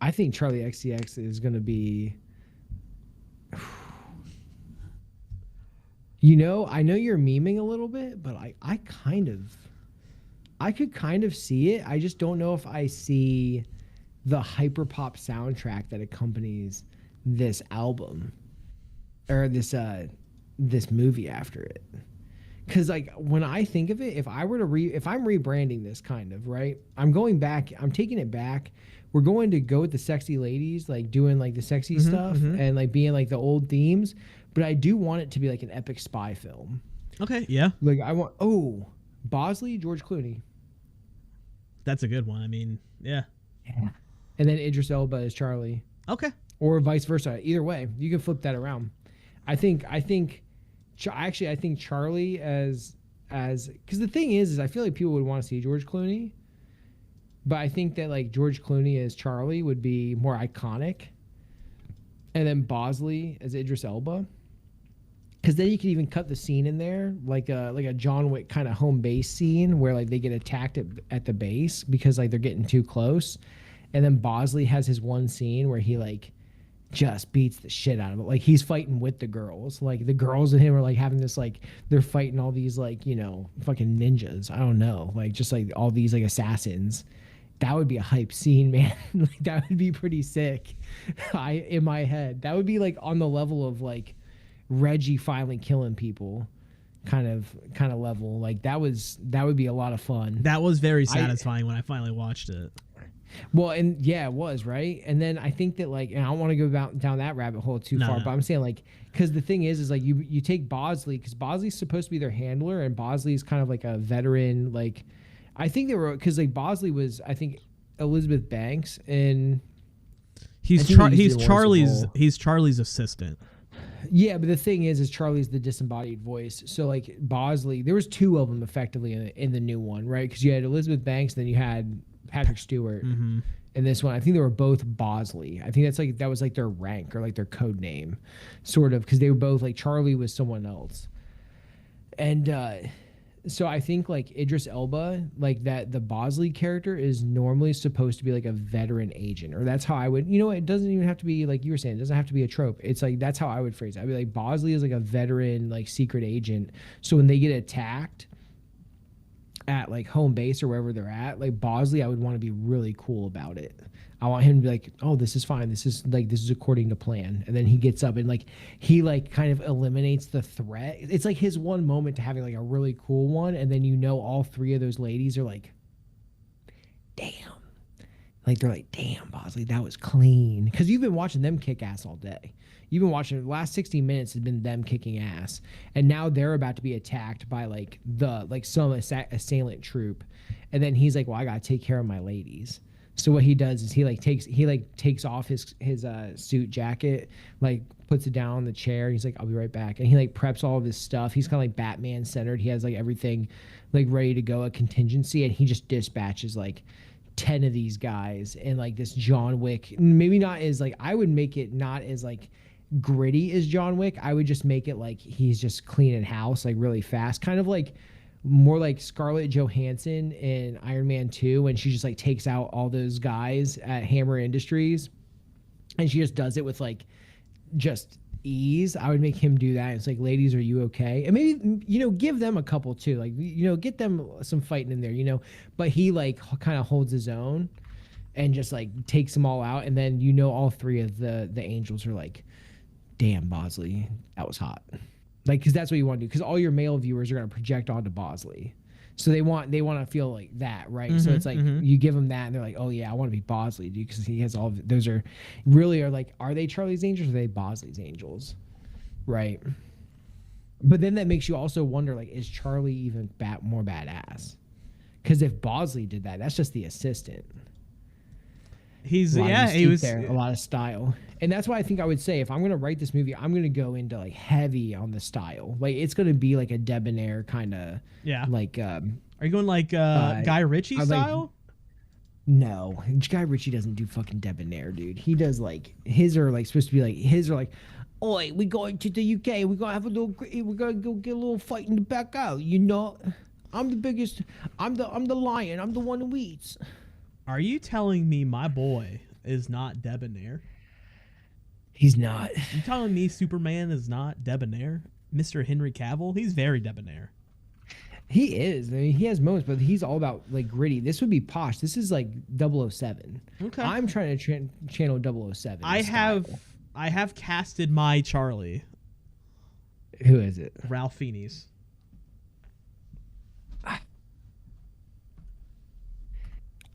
I think Charlie XCX is gonna be. You know, I know you're memeing a little bit, but I could kind of see it. I just don't know if I see the hyperpop soundtrack that accompanies this album or this movie after it. Cause like when I think of it, if I'm rebranding this kind of, right, I'm going back, I'm taking it back. We're going to go with the sexy ladies, like doing like the sexy stuff and like being like the old themes. But I do want it to be like an epic spy film. Okay, yeah. Like I want Bosley, George Clooney. That's a good one. I mean, yeah. And then Idris Elba is Charlie. Okay. Or vice versa. Either way, you can flip that around. I think Charlie as because the thing is I feel like people would want to see George Clooney, but I think that like George Clooney as Charlie would be more iconic, and then Bosley as Idris Elba. Because then you could even cut the scene in there, like a John Wick kind of home base scene where like they get attacked at the base because like they're getting too close, and then Bosley has his one scene where he like just beats the shit out of it. Like he's fighting with the girls, like the girls and him are like having this like they're fighting all these like fucking ninjas. I don't know, like just like all these like assassins. That would be a hype scene, man. Like that would be pretty sick. In my head, that would be like on the level of like Reggie finally killing people kind of level. Like that would be a lot of fun. That was very satisfying when I finally watched it. Well, and yeah, it was, right? And then I think that like, and I don't want to go down that rabbit hole too far, but I'm saying like, because the thing is like you take Bosley, because Bosley's supposed to be their handler, and Bosley's kind of like a veteran. Like I think they were, because like Bosley was, I think Elizabeth Banks, and he's Charlie's assistant. Yeah, but the thing is Charlie's the disembodied voice. So like Bosley, there was two of them effectively in the new one, right? Because you had Elizabeth Banks, then you had Patrick Stewart. In this one, I think they were both Bosley. I think that was like their rank or like their code name, sort of, because they were both like Charlie was someone else. And so I think like Idris Elba, like that the Bosley character is normally supposed to be like a veteran agent, or that's how I would, it doesn't even have to be like you were saying, it doesn't have to be a trope. It's like, that's how I would phrase it. I'd be like, Bosley is like a veteran, like secret agent. So when they get attacked, at like home base or wherever they're at, like Bosley, I would want to be really cool about it. I want him to be like, oh, this is fine. This is according to plan. And then he gets up and like he like kind of eliminates the threat. It's like his one moment to having like a really cool one, and then all three of those ladies are like, damn. Like they're like, damn, Bosley, that was clean. Because you've been watching them kick ass all day. You've been watching the last 60 minutes has been them kicking ass, and now they're about to be attacked by some assailant troop, and then he's like, well, I gotta take care of my ladies. So what he does is he takes off his suit jacket, like puts it down on the chair. He's like, I'll be right back, and he like preps all of his stuff. He's kind of like Batman centered. He has like everything like ready to go, a contingency, and he just dispatches like 10 of these guys in like this John Wick. Maybe not as like, I would make it not as like gritty as John Wick. I would just make it like he's just cleaning house like really fast, kind of like more like Scarlett Johansson in Iron Man 2 when she just like takes out all those guys at Hammer Industries, and she just does it with like just ease. I would make him do that. It's like, ladies, are you okay? And maybe, you know, give them a couple too, like, you know, get them some fighting in there, you know. But he like kind of holds his own and just like takes them all out, and then, you know, all three of the angels are like, damn, Bosley, that was hot. Like, because that's what you want to do, because all your male viewers are going to project onto Bosley, so they want to feel like that, right? So it's like you give them that, and they're like, oh yeah, I want to be Bosley, dude, because he has all of those are like, are they Charlie's Angels or are they Bosley's Angels, right? But then that makes you also wonder, like, is Charlie even more badass? Because if Bosley did that, that's just the assistant. He was there, a lot of style. And that's why I think I would say, if I'm going to write this movie, I'm going to go into like heavy on the style. Like, it's going to be like a debonair kind of, like, are you going like Guy Ritchie style? Like, no, Guy Ritchie doesn't do fucking debonair, dude. He does like, his are like supposed to be like, oi, we going to the UK, we're gonna go get a little fight in the back out, you know? I'm the biggest, I'm the lion, I'm the one who eats. Are you telling me my boy is not debonair? He's not. You telling me Superman is not debonair? Mr. Henry Cavill, he's very debonair. He is. I mean, he has moments, but he's all about like gritty. This would be posh. This is like 007. Okay. I'm trying to channel 007. I have casted my Charlie. Who is it? Ralph Fiennes.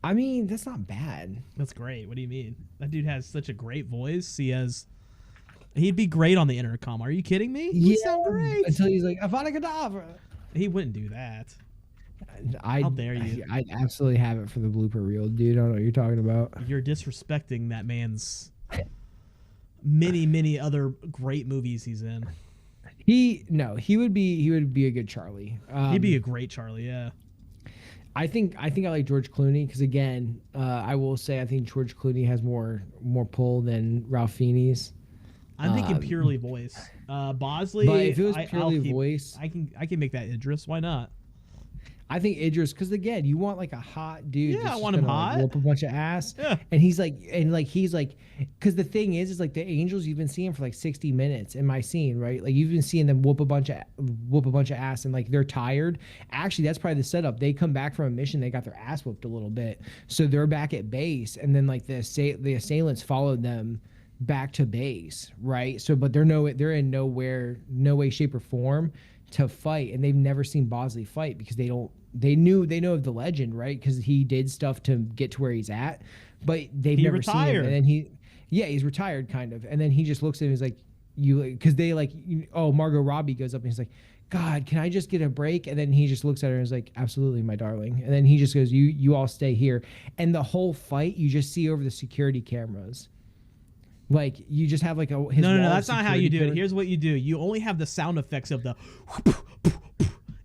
I mean, that's not bad. That's great. What do you mean? That dude has such a great voice. He'd be great on the intercom. Are you kidding me? He sound great. Until he's like, Avada Kedavra. He wouldn't do that. How dare you? I absolutely have it for the blooper reel, dude. I don't know what you're talking about. You're disrespecting that man's many other great movies he's in. He would be a good Charlie. He'd be a great Charlie, yeah. I think I like George Clooney because, again, I will say I think George Clooney has more pull than Ralph Fiennes. I'm thinking purely voice. Bosley, but if it was purely voice, I can make that Idris. Why not? I think Idris, because again, you want like a hot dude. Yeah, I want him hot. Whoop a bunch of ass. Yeah. And he's like, because the thing is like the angels you've been seeing for like 60 minutes in my scene, right? Like you've been seeing them whoop a bunch of ass, and like they're tired. Actually, that's probably the setup. They come back from a mission, they got their ass whooped a little bit, so they're back at base, and then like the assailants followed them back to base, right? So, but they're in no way, shape, or form to fight, and they've never seen Bosley fight because they know of the legend, right? Because he did stuff to get to where he's at, but they've never seen him. And then he's retired kind of, and then he just looks at him and he's like, because they like, Margot Robbie goes up and he's like, God, can I just get a break? And then he just looks at her and is like, absolutely, my darling. And then he just goes, you all stay here. And the whole fight you just see over the security cameras. Like, you just have like no, that's not how you do it. Here's what you do. You only have the sound effects of the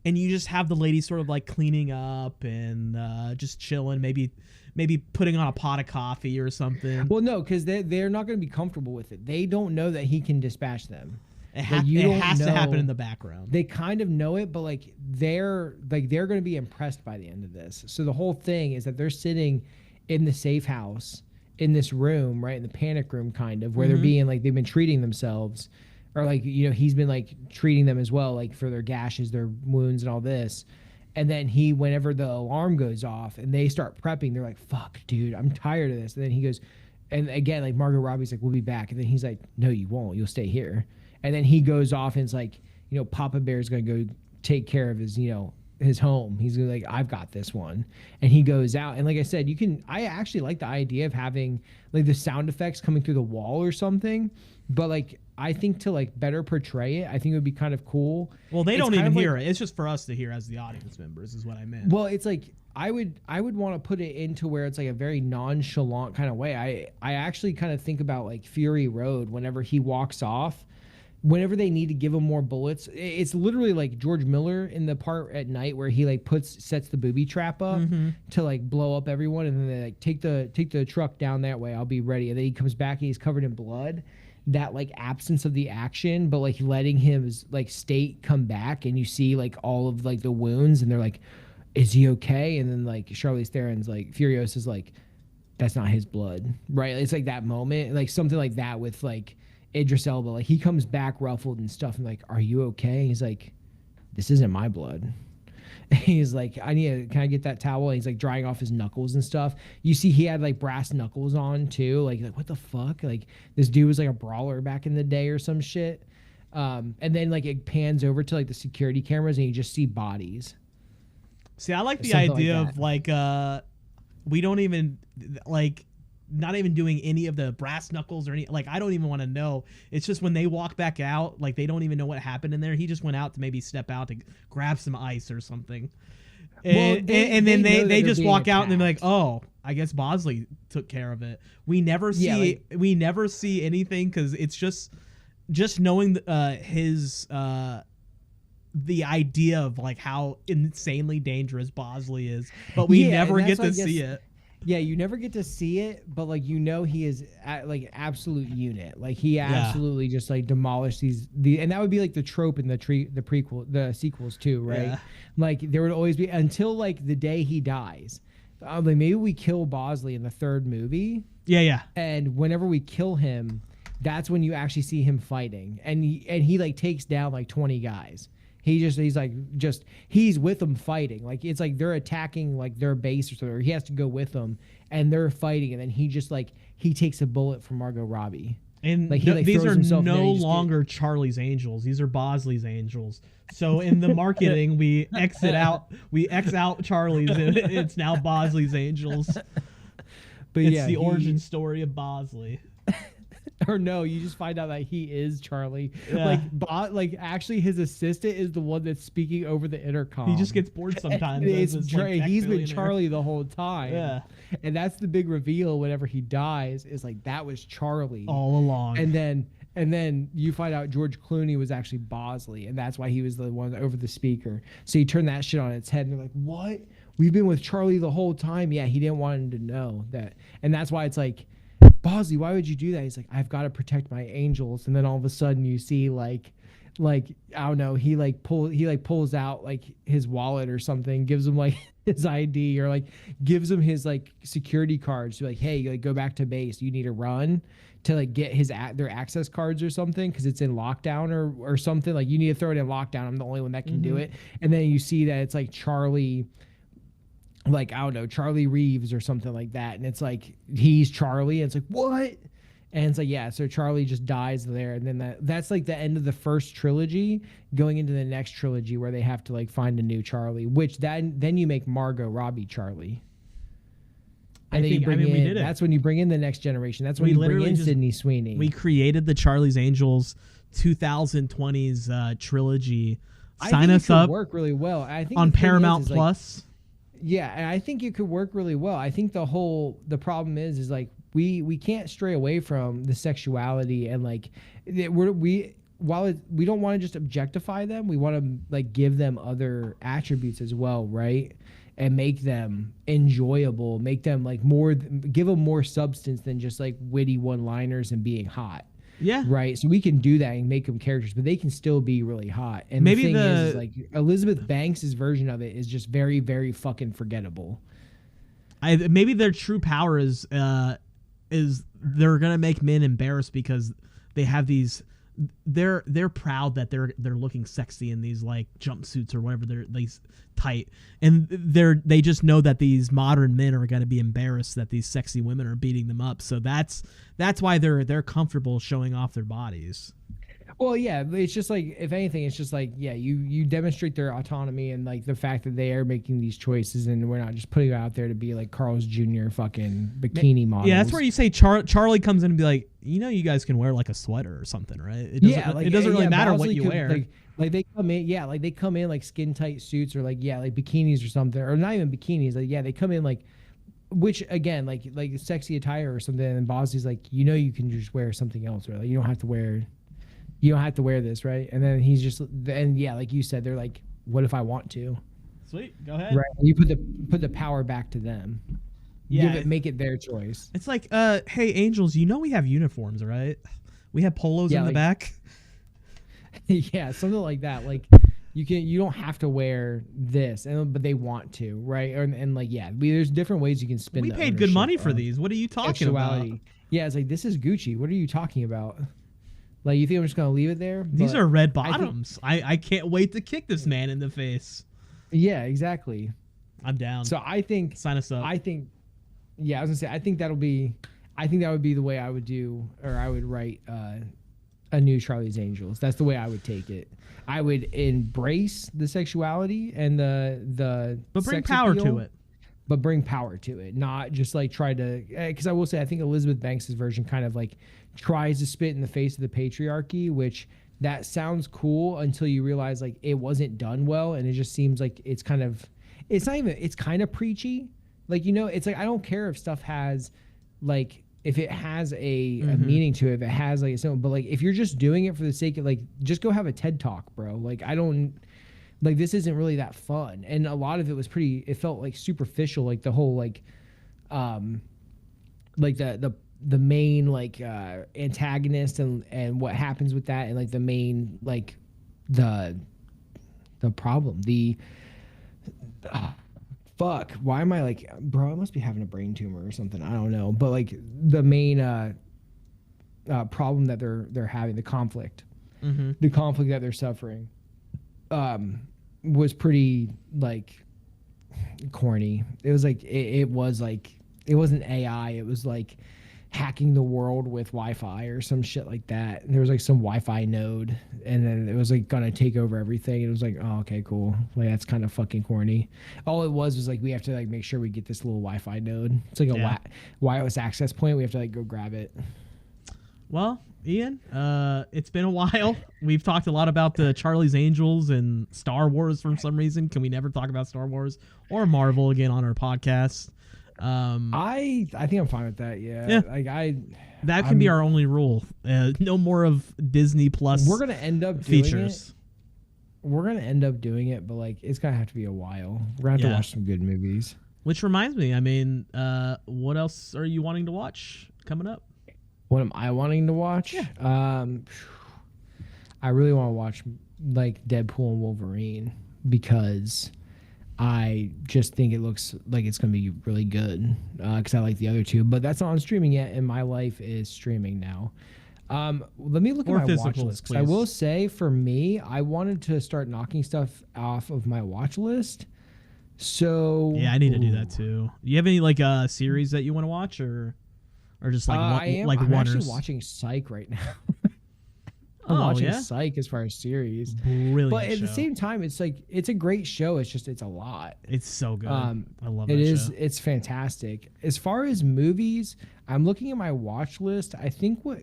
and you just have the ladies sort of like cleaning up and just chilling, maybe putting on a pot of coffee or something. Well, no, because they're not going to be comfortable with it. They don't know that he can dispatch them. It has to happen in the background. They kind of know it, but like they're going to be impressed by the end of this. So the whole thing is that they're sitting in the safe house in this room, right, in the panic room kind of, where they're being like, they've been treating themselves, or like, he's been like treating them as well, like for their gashes, their wounds and all this. And then whenever the alarm goes off and they start prepping, they're like, fuck, dude, I'm tired of this. And then he goes, and again, like Margot Robbie's like, we'll be back. And then he's like, no, you won't. You'll stay here. And then he goes off and it's like, Papa Bear's going to go take care of his, his home. He's gonna like, I've got this one. And he goes out. And like I said, I actually like the idea of having like the sound effects coming through the wall or something. But like, I think to like better portray it, I think it would be kind of cool. Well, they don't even hear it. It's just for us to hear as the audience members is what I meant. Well, it's like I would want to put it into where it's like a very nonchalant kind of way. I actually kind of think about like Fury Road whenever he walks off, whenever they need to give him more bullets. It's literally like George Miller in the part at night where he like sets the booby trap up to like blow up everyone, and then they like take the truck down that way. I'll be ready. And then he comes back and he's covered in blood. That like absence of the action, but like letting his like state come back, and you see like all of like the wounds, and they're like, is he okay? And then like Charlize Theron's like Furiosa's like, that's not his blood, right? It's like that moment, like something like that with like Idris Elba, like he comes back ruffled and stuff, and like, are you okay? And he's like, this isn't my blood. And he's like, can I get that towel? And he's like drying off his knuckles and stuff. You see he had like brass knuckles on too. Like what the fuck? Like this dude was like a brawler back in the day or some shit. And then like it pans over to like the security cameras and you just see bodies. See, I like the idea of like we don't even like not even doing any of the brass knuckles or any, like I don't even want to know. It's just when they walk back out, like they don't even know what happened in there. He just went out to maybe step out to grab some ice or something. And, well, and then they just walk out and they're like, oh, I guess Bosley took care of it. We never see we never see anything because it's just knowing his the idea of like how insanely dangerous Bosley is, but we never get to see it. Yeah, you never get to see it, but like he is like absolute unit. Like he absolutely just like demolished and that would be like the trope in the sequels too, right? Yeah. Like there would always be until like the day he dies. Like maybe we kill Bosley in the third movie. Yeah. And whenever we kill him, that's when you actually see him fighting, and he like takes down like 20 guys. He's with them fighting. Like it's like they're attacking like their base or something, or he has to go with them and they're fighting. And then he takes a bullet from Margot Robbie. And like, these are no longer Charlie's Angels. These are Bosley's Angels. So in the marketing, we X out Charlie's and it's now Bosley's Angels. But it's the origin story of Bosley. Or no, you just find out that he is Charlie. Yeah. Like actually, his assistant is the one that's speaking over the intercom. He just gets bored sometimes. He's been Charlie the whole time. Yeah, and that's the big reveal. Whenever he dies, is like that was Charlie all along. And then you find out George Clooney was actually Bosley, and that's why he was the one over the speaker. So you turn that shit on its head, and they're like, "What? We've been with Charlie the whole time." Yeah, he didn't want him to know that, and that's why it's like, Bosley, why would you do that? He's like, I've got to protect my angels. And then all of a sudden you see like I don't know, he pulls out like his wallet or something, gives him like his ID, or like gives him his like security cards to like, hey, like go back to base. You need to run to like get their access cards or something because it's in lockdown or something. Like you need to throw it in lockdown. I'm the only one that can do it. And then you see that it's like Charlie. Like, I don't know, Charlie Reeves or something like that. And it's like, he's Charlie. And it's like, what? And it's like, yeah, so Charlie just dies there. And then that's like the end of the first trilogy going into the next trilogy where they have to like find a new Charlie, which then you make Margot Robbie Charlie. And we did it. That's when you bring in the next generation. That's when you bring in Sydney Sweeney. We created the Charlie's Angels 2020s trilogy. Sign us up. Work really well. I think on Paramount Plus. Yeah, and I think it could work really well. I think the problem is like we can't stray away from the sexuality and like we don't want to just objectify them. We want to like give them other attributes as well, right? And make them enjoyable, make them like give them more substance than just like witty one-liners and being hot. Yeah. Right. So we can do that and make them characters, but they can still be really hot. And maybe the thing is like Elizabeth Banks' version of it is just very, very fucking forgettable. Maybe their true power is they're gonna make men embarrassed because they have these they're proud that they're looking sexy in these like jumpsuits or whatever they're these tight, and they just know that these modern men are going to be embarrassed that these sexy women are beating them up. So that's why they're comfortable showing off their bodies. Well, yeah, it's just like, if anything, it's just like, yeah, you demonstrate their autonomy and like the fact that they are making these choices, and we're not just putting it out there to be like Carl's Jr. fucking bikini models. Yeah, that's where you say Charlie comes in and be like, you guys can wear like a sweater or something, right? It doesn't really matter what you wear. Like they come in like skin tight suits or like bikinis or something, or not even bikinis. Like they come in like, which again like sexy attire or something, and Bosley's like, you can just wear something else, right? Like, you don't have to wear this, right? And then he's just, and like you said, they're like, what if I want to? Sweet, go ahead. Right. You put the power back to them. Yeah. Make it their choice. It's like, hey, Angels, we have uniforms, right? We have polos in the back. Yeah, something like that. Like, you don't have to wear this, but they want to, right? And like, there's different ways you can spin. We paid good money for these. What are you talking about? Yeah, it's like, this is Gucci. What are you talking about? Like, you think I'm just going to leave it there? These are red bottoms. I can't wait to kick this man in the face. Yeah, exactly. I'm down. So I think... Sign us up. I was going to say, I think that would be the way I would do, or I would write a new Charlie's Angels. That's the way I would take it. I would embrace the sexuality and the but bring power to it. But bring power to it, not just like try to... Because I will say, I think Elizabeth Banks' version kind of like tries to spit in the face of the patriarchy, which that sounds cool until you realize like it wasn't done well, and it just seems like it's kind of preachy. Like, it's like, I don't care if stuff has like, if it has a meaning to it, if it has like something, but like if you're just doing it for the sake of like, just go have a TED talk, bro. Like, I don't like, this isn't really that fun. And a lot of it was it felt like superficial, like the whole like like the main like antagonist and what happens with that, and like the main like the problem, fuck, why am I like, bro, I must be having a brain tumor or something, I don't know, but like the main problem that they're having, the conflict that they're suffering was pretty like corny. It was like it wasn't AI, it was like hacking the world with Wi-Fi or some shit like that. And there was like some Wi-Fi node, and then it was like gonna take over everything. It was like, oh, okay, cool. Like, that's kind of fucking corny. All it was like, we have to like make sure we get this little Wi-Fi node. It's like a wireless access point. We have to like go grab it. Well, Ian, it's been a while. We've talked a lot about the Charlie's Angels and Star Wars for some reason. Can we never talk about Star Wars or Marvel again on our podcast? I think I'm fine with that. Yeah. Like that can be our only rule. No more of Disney Plus. We're gonna end up features. We're gonna end up doing it, but like, it's gonna have to be a while. We're gonna have to watch some good movies. Which reminds me, I mean, what else are you wanting to watch coming up? What am I wanting to watch? Yeah. I really want to watch like Deadpool and Wolverine, because I just think it looks like it's going to be really good, because I like the other two, but that's not on streaming yet, and my life is streaming now. Let me look at my watch list, because I will say, for me, I wanted to start knocking stuff off of my watch list. So yeah, I need to do that too. Do you have any like series that you want to watch, or just like I'm actually watching Psych right now. I'm watching Psych as far as series. Brilliant. But at the same time, it's like, it's a great show. It's just, it's a lot. It's so good. I love it. It's fantastic. As far as movies, I'm looking at my watch list. I think what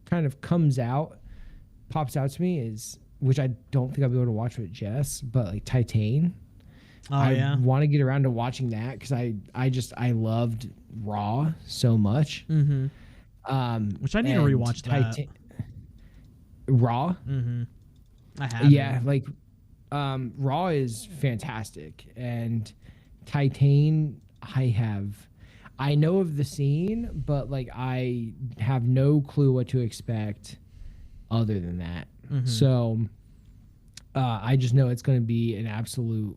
kind of pops out to me is, which I don't think I'll be able to watch with Jess, but like Titan. I want to get around to watching that, because I loved Raw so much. Mm-hmm. Which I need to rewatch that. Raw? Mm-hmm. I have. Yeah, like Raw is fantastic, and Titan, I know of the scene, but like I have no clue what to expect other than that. Mm-hmm. So I just know it's going to be an absolute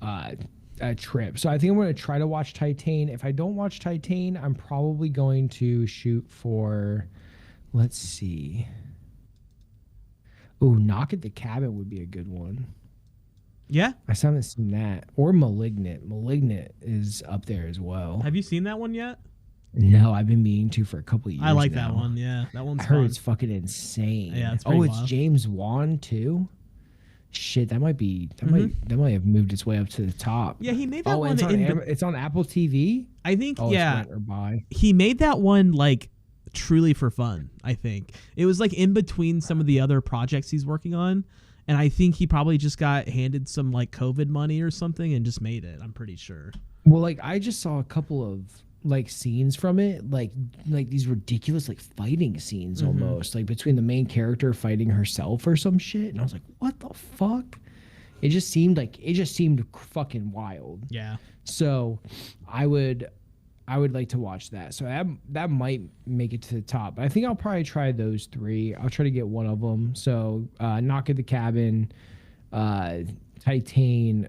a trip. So I think I'm going to try to watch Titan. If I don't watch Titan, I'm probably going to shoot for, let's see. Oh, Knock at the Cabin would be a good one. Yeah, I still haven't seen that. Or Malignant. Malignant is up there as well. Have you seen that one yet? No, I've been meaning to for a couple of years. I like now. that one. Yeah, that one's. I heard fun. it's fucking insane. Yeah, it's wild. wild. James Wan too. Shit, that might have moved its way up to the top. Yeah, he made that one. It's on Apple TV. I think. Oh, yeah, it's rent or buy. He made that one like truly for fun. I think it was like in between some of the other projects he's working on, and I think he probably just got handed some like COVID money or something and just made it. I'm pretty sure. Well, like I just saw a couple of like scenes from it, like these ridiculous like fighting scenes almost, like between the main character fighting herself or some shit, and I was like, what the fuck? It just seemed fucking wild. Yeah. So I would like to watch that. So that might make it to the top. But I think I'll probably try those three. I'll try to get one of them. So Knock at the Cabin, Titan,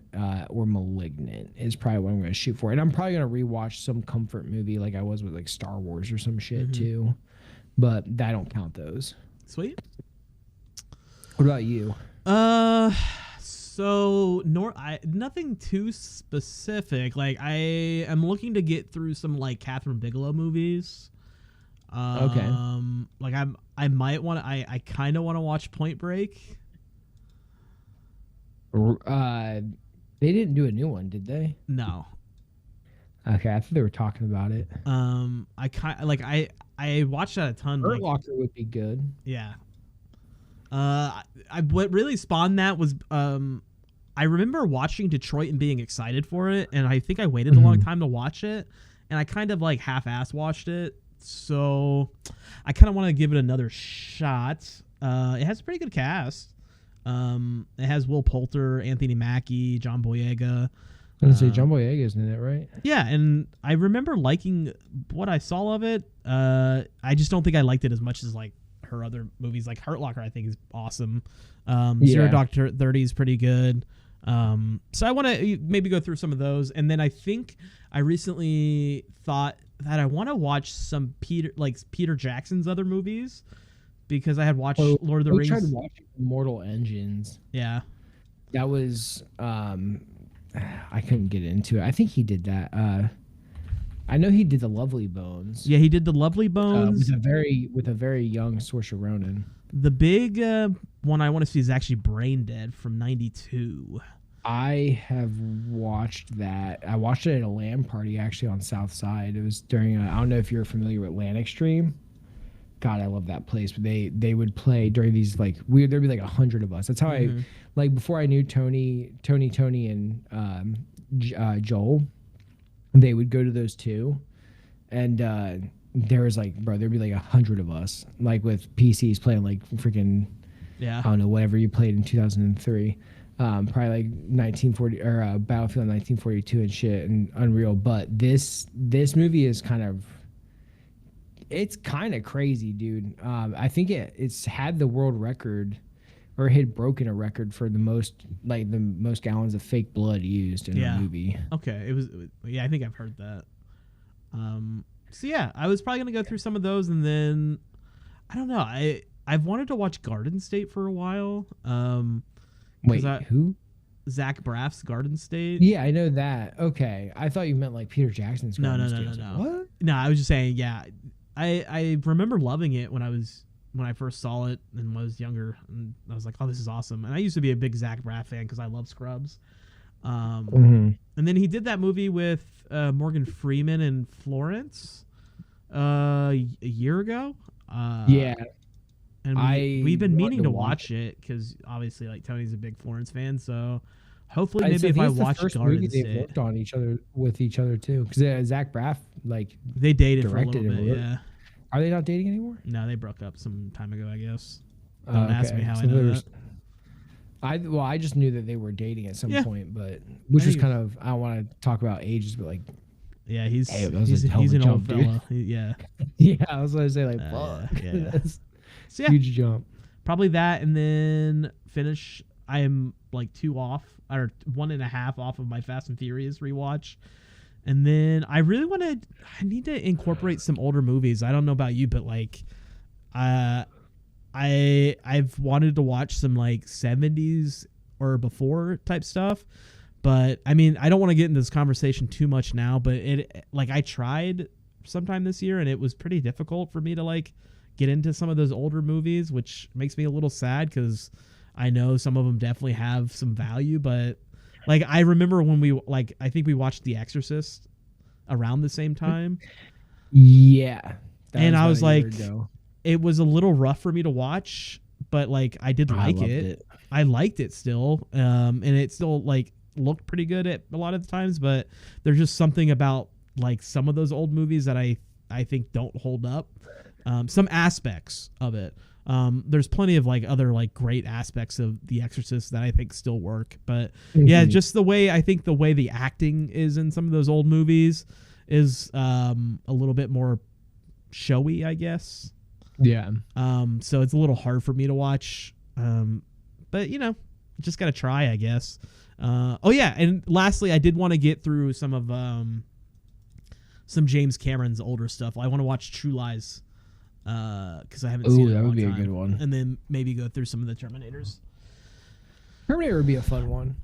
or Malignant is probably what I'm going to shoot for. And I'm probably going to rewatch some comfort movie like I was with like Star Wars or some shit too. But I don't count those. Sweet. What about you? So nothing too specific. Like I am looking to get through some like Catherine Bigelow movies. Okay. Like I might want to. I kind of want to watch Point Break. They didn't do a new one, did they? No. Okay, I thought they were talking about it. I watched that a ton. Hurt Locker would be good. Yeah. What really spawned that was I remember watching Detroit and being excited for it, and I think I waited a long time to watch it, and I kind of like half-ass watched it. So I kind of want to give it another shot. It has a pretty good cast. It has Will Poulter, Anthony Mackie, John Boyega. I was gonna say John Boyega's in it, right? Yeah, and I remember liking what I saw of it. I just don't think I liked it as much as like her other movies. Like Hurt Locker, I think is awesome. Zero Doctor 30 is pretty good. So I want to maybe go through some of those, and then I think I recently thought that I want to watch some Peter Jackson's other movies. Because I had watched Lord of the Rings. I tried to watch Mortal Engines. Yeah. That was I couldn't get into it. I think he did that. I know he did The Lovely Bones. Yeah, he did The Lovely Bones with a very young Saoirse Ronan. The big one I want to see is actually Brain Dead from '92. I have watched that. I watched it at a LAN party actually on South Side. It was during I don't know if you're familiar with LAN Extreme. God, I love that place. But they would play during these like there'd be like 100 of us. That's how I like before I knew Tony and Joel. They would go to those too, and there was like there'd be like 100 of us like with PCs playing like freaking I don't know whatever you played in 2003. Probably like 1940 or Battlefield 1942 and shit and Unreal. But this movie is it's kind of crazy, dude. I think it's had the world record, or it had broken a record for the most gallons of fake blood used in a movie. Okay, it was. Yeah, I think I've heard that. So yeah, I was probably gonna go through some of those, and then I don't know. I've wanted to watch Garden State for a while. Wait, who? Zach Braff's Garden State. Yeah, I know that. Okay, I thought you meant like Peter Jackson's Garden State. No. What? No, I was just saying. Yeah. I remember loving it when I first saw it and was younger, and I was like, oh, this is awesome. And I used to be a big Zach Braff fan because I love Scrubs. And then he did that movie with Morgan Freeman and Florence a year ago. Yeah. And we've been meaning to watch it because obviously like Tony's a big Florence fan, so hopefully maybe if I watch Garden State. They worked on with each other too, because Zach Braff they dated for a little bit. Yeah. Are they not dating anymore? No, they broke up some time ago, I guess. Don't ask me how I know that. I just knew that they were dating at some point, but which was kind of I don't want to talk about ages, but like yeah, he's an old fella. Yeah. Yeah, I was going to say like fuck. Yeah. That's so, yeah, huge jump. Probably that, and then finish. I am like 2 off or 1.5 off of my Fast and Furious rewatch. And then I need to incorporate some older movies. I don't know about you, but like, I've wanted to watch some like 70s or before type stuff, but I mean, I don't want to get into this conversation too much now, but I tried sometime this year and it was pretty difficult for me to like get into some of those older movies, which makes me a little sad because I know some of them definitely have some value, but like I remember when I think we watched The Exorcist around the same time. Yeah. And I was like, it was a little rough for me to watch, but like I did like it. I liked it still. And it still like looked pretty good at a lot of the times, but there's just something about like some of those old movies that I think don't hold up. Some aspects of it. There's plenty of like other like great aspects of The Exorcist that I think still work, but yeah, just the way the acting is in some of those old movies is a little bit more showy, I guess. Yeah. So it's a little hard for me to watch. But you know, just gotta try, I guess. Oh yeah, and lastly, I did want to get through some of some James Cameron's older stuff. I want to watch True Lies. Because I haven't seen it. That would be a good one. And then maybe go through some of the Terminators. Terminator would be a fun one.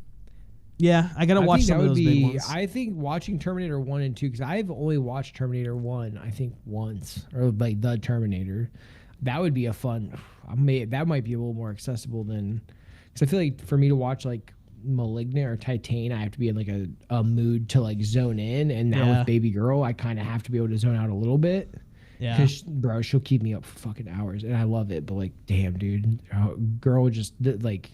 Yeah, I gotta watch some of those big ones. I think watching Terminator 1 and 2, because I've only watched Terminator 1, I think once, or like the Terminator. That would be a fun. That might be a little more accessible than, because I feel like for me to watch like Malignant or Titan, I have to be in like a mood to like zone in, and now with Baby Girl, I kind of have to be able to zone out a little bit. Yeah, because bro, she'll keep me up for fucking hours, and I love it. But like, damn, dude, girl just like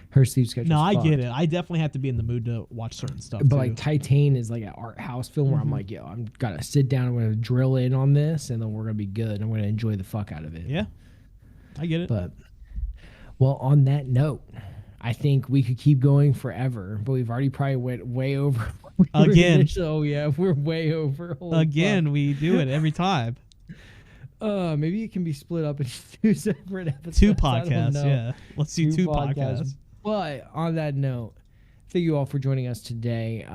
her sleep schedule. No, I get it. I definitely have to be in the mood to watch certain stuff. But like Titan is like an art house film where I'm like, yo, I'm gotta sit down. I'm gonna drill in on this, and then we're gonna be good. I'm gonna enjoy the fuck out of it. Yeah, I get it. But well, on that note, I think we could keep going forever, but we've already probably went way over again. So yeah, we're way over. Holy again, fuck. We do it every time. Maybe it can be split up into 2 separate episodes. 2 podcasts, yeah. Let's do 2 podcasts. But on that note, thank you all for joining us today.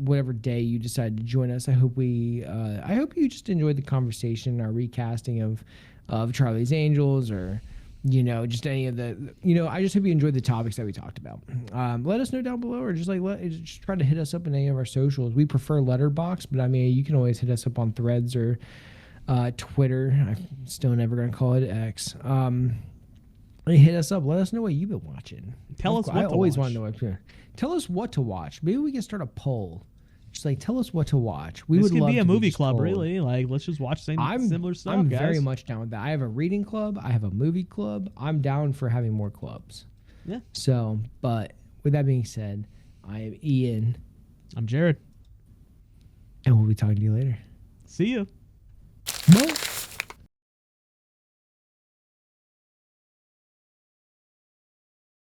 Whatever day you decide to join us, I hope you just enjoyed the conversation, our recasting of Charlie's Angels, or just any of the, I just hope you enjoyed the topics that we talked about. Let us know down below, or just try to hit us up in any of our socials. We prefer Letterboxd, but I mean, you can always hit us up on Threads or Twitter. I'm still never gonna call it X. Hit us up. Let us know what you've been watching. Tell us what I to always watch. want to know. Tell us what to watch. Maybe we can start a poll. Just like tell us what to watch. This could be a movie club, really. Like, let's just watch similar stuff. I'm guys. very much down with that. I have a reading club. I have a movie club. I'm down for having more clubs. Yeah. So, but with that being said, I am Ian. I'm Jared. And we'll be talking to you later. See you. Bye.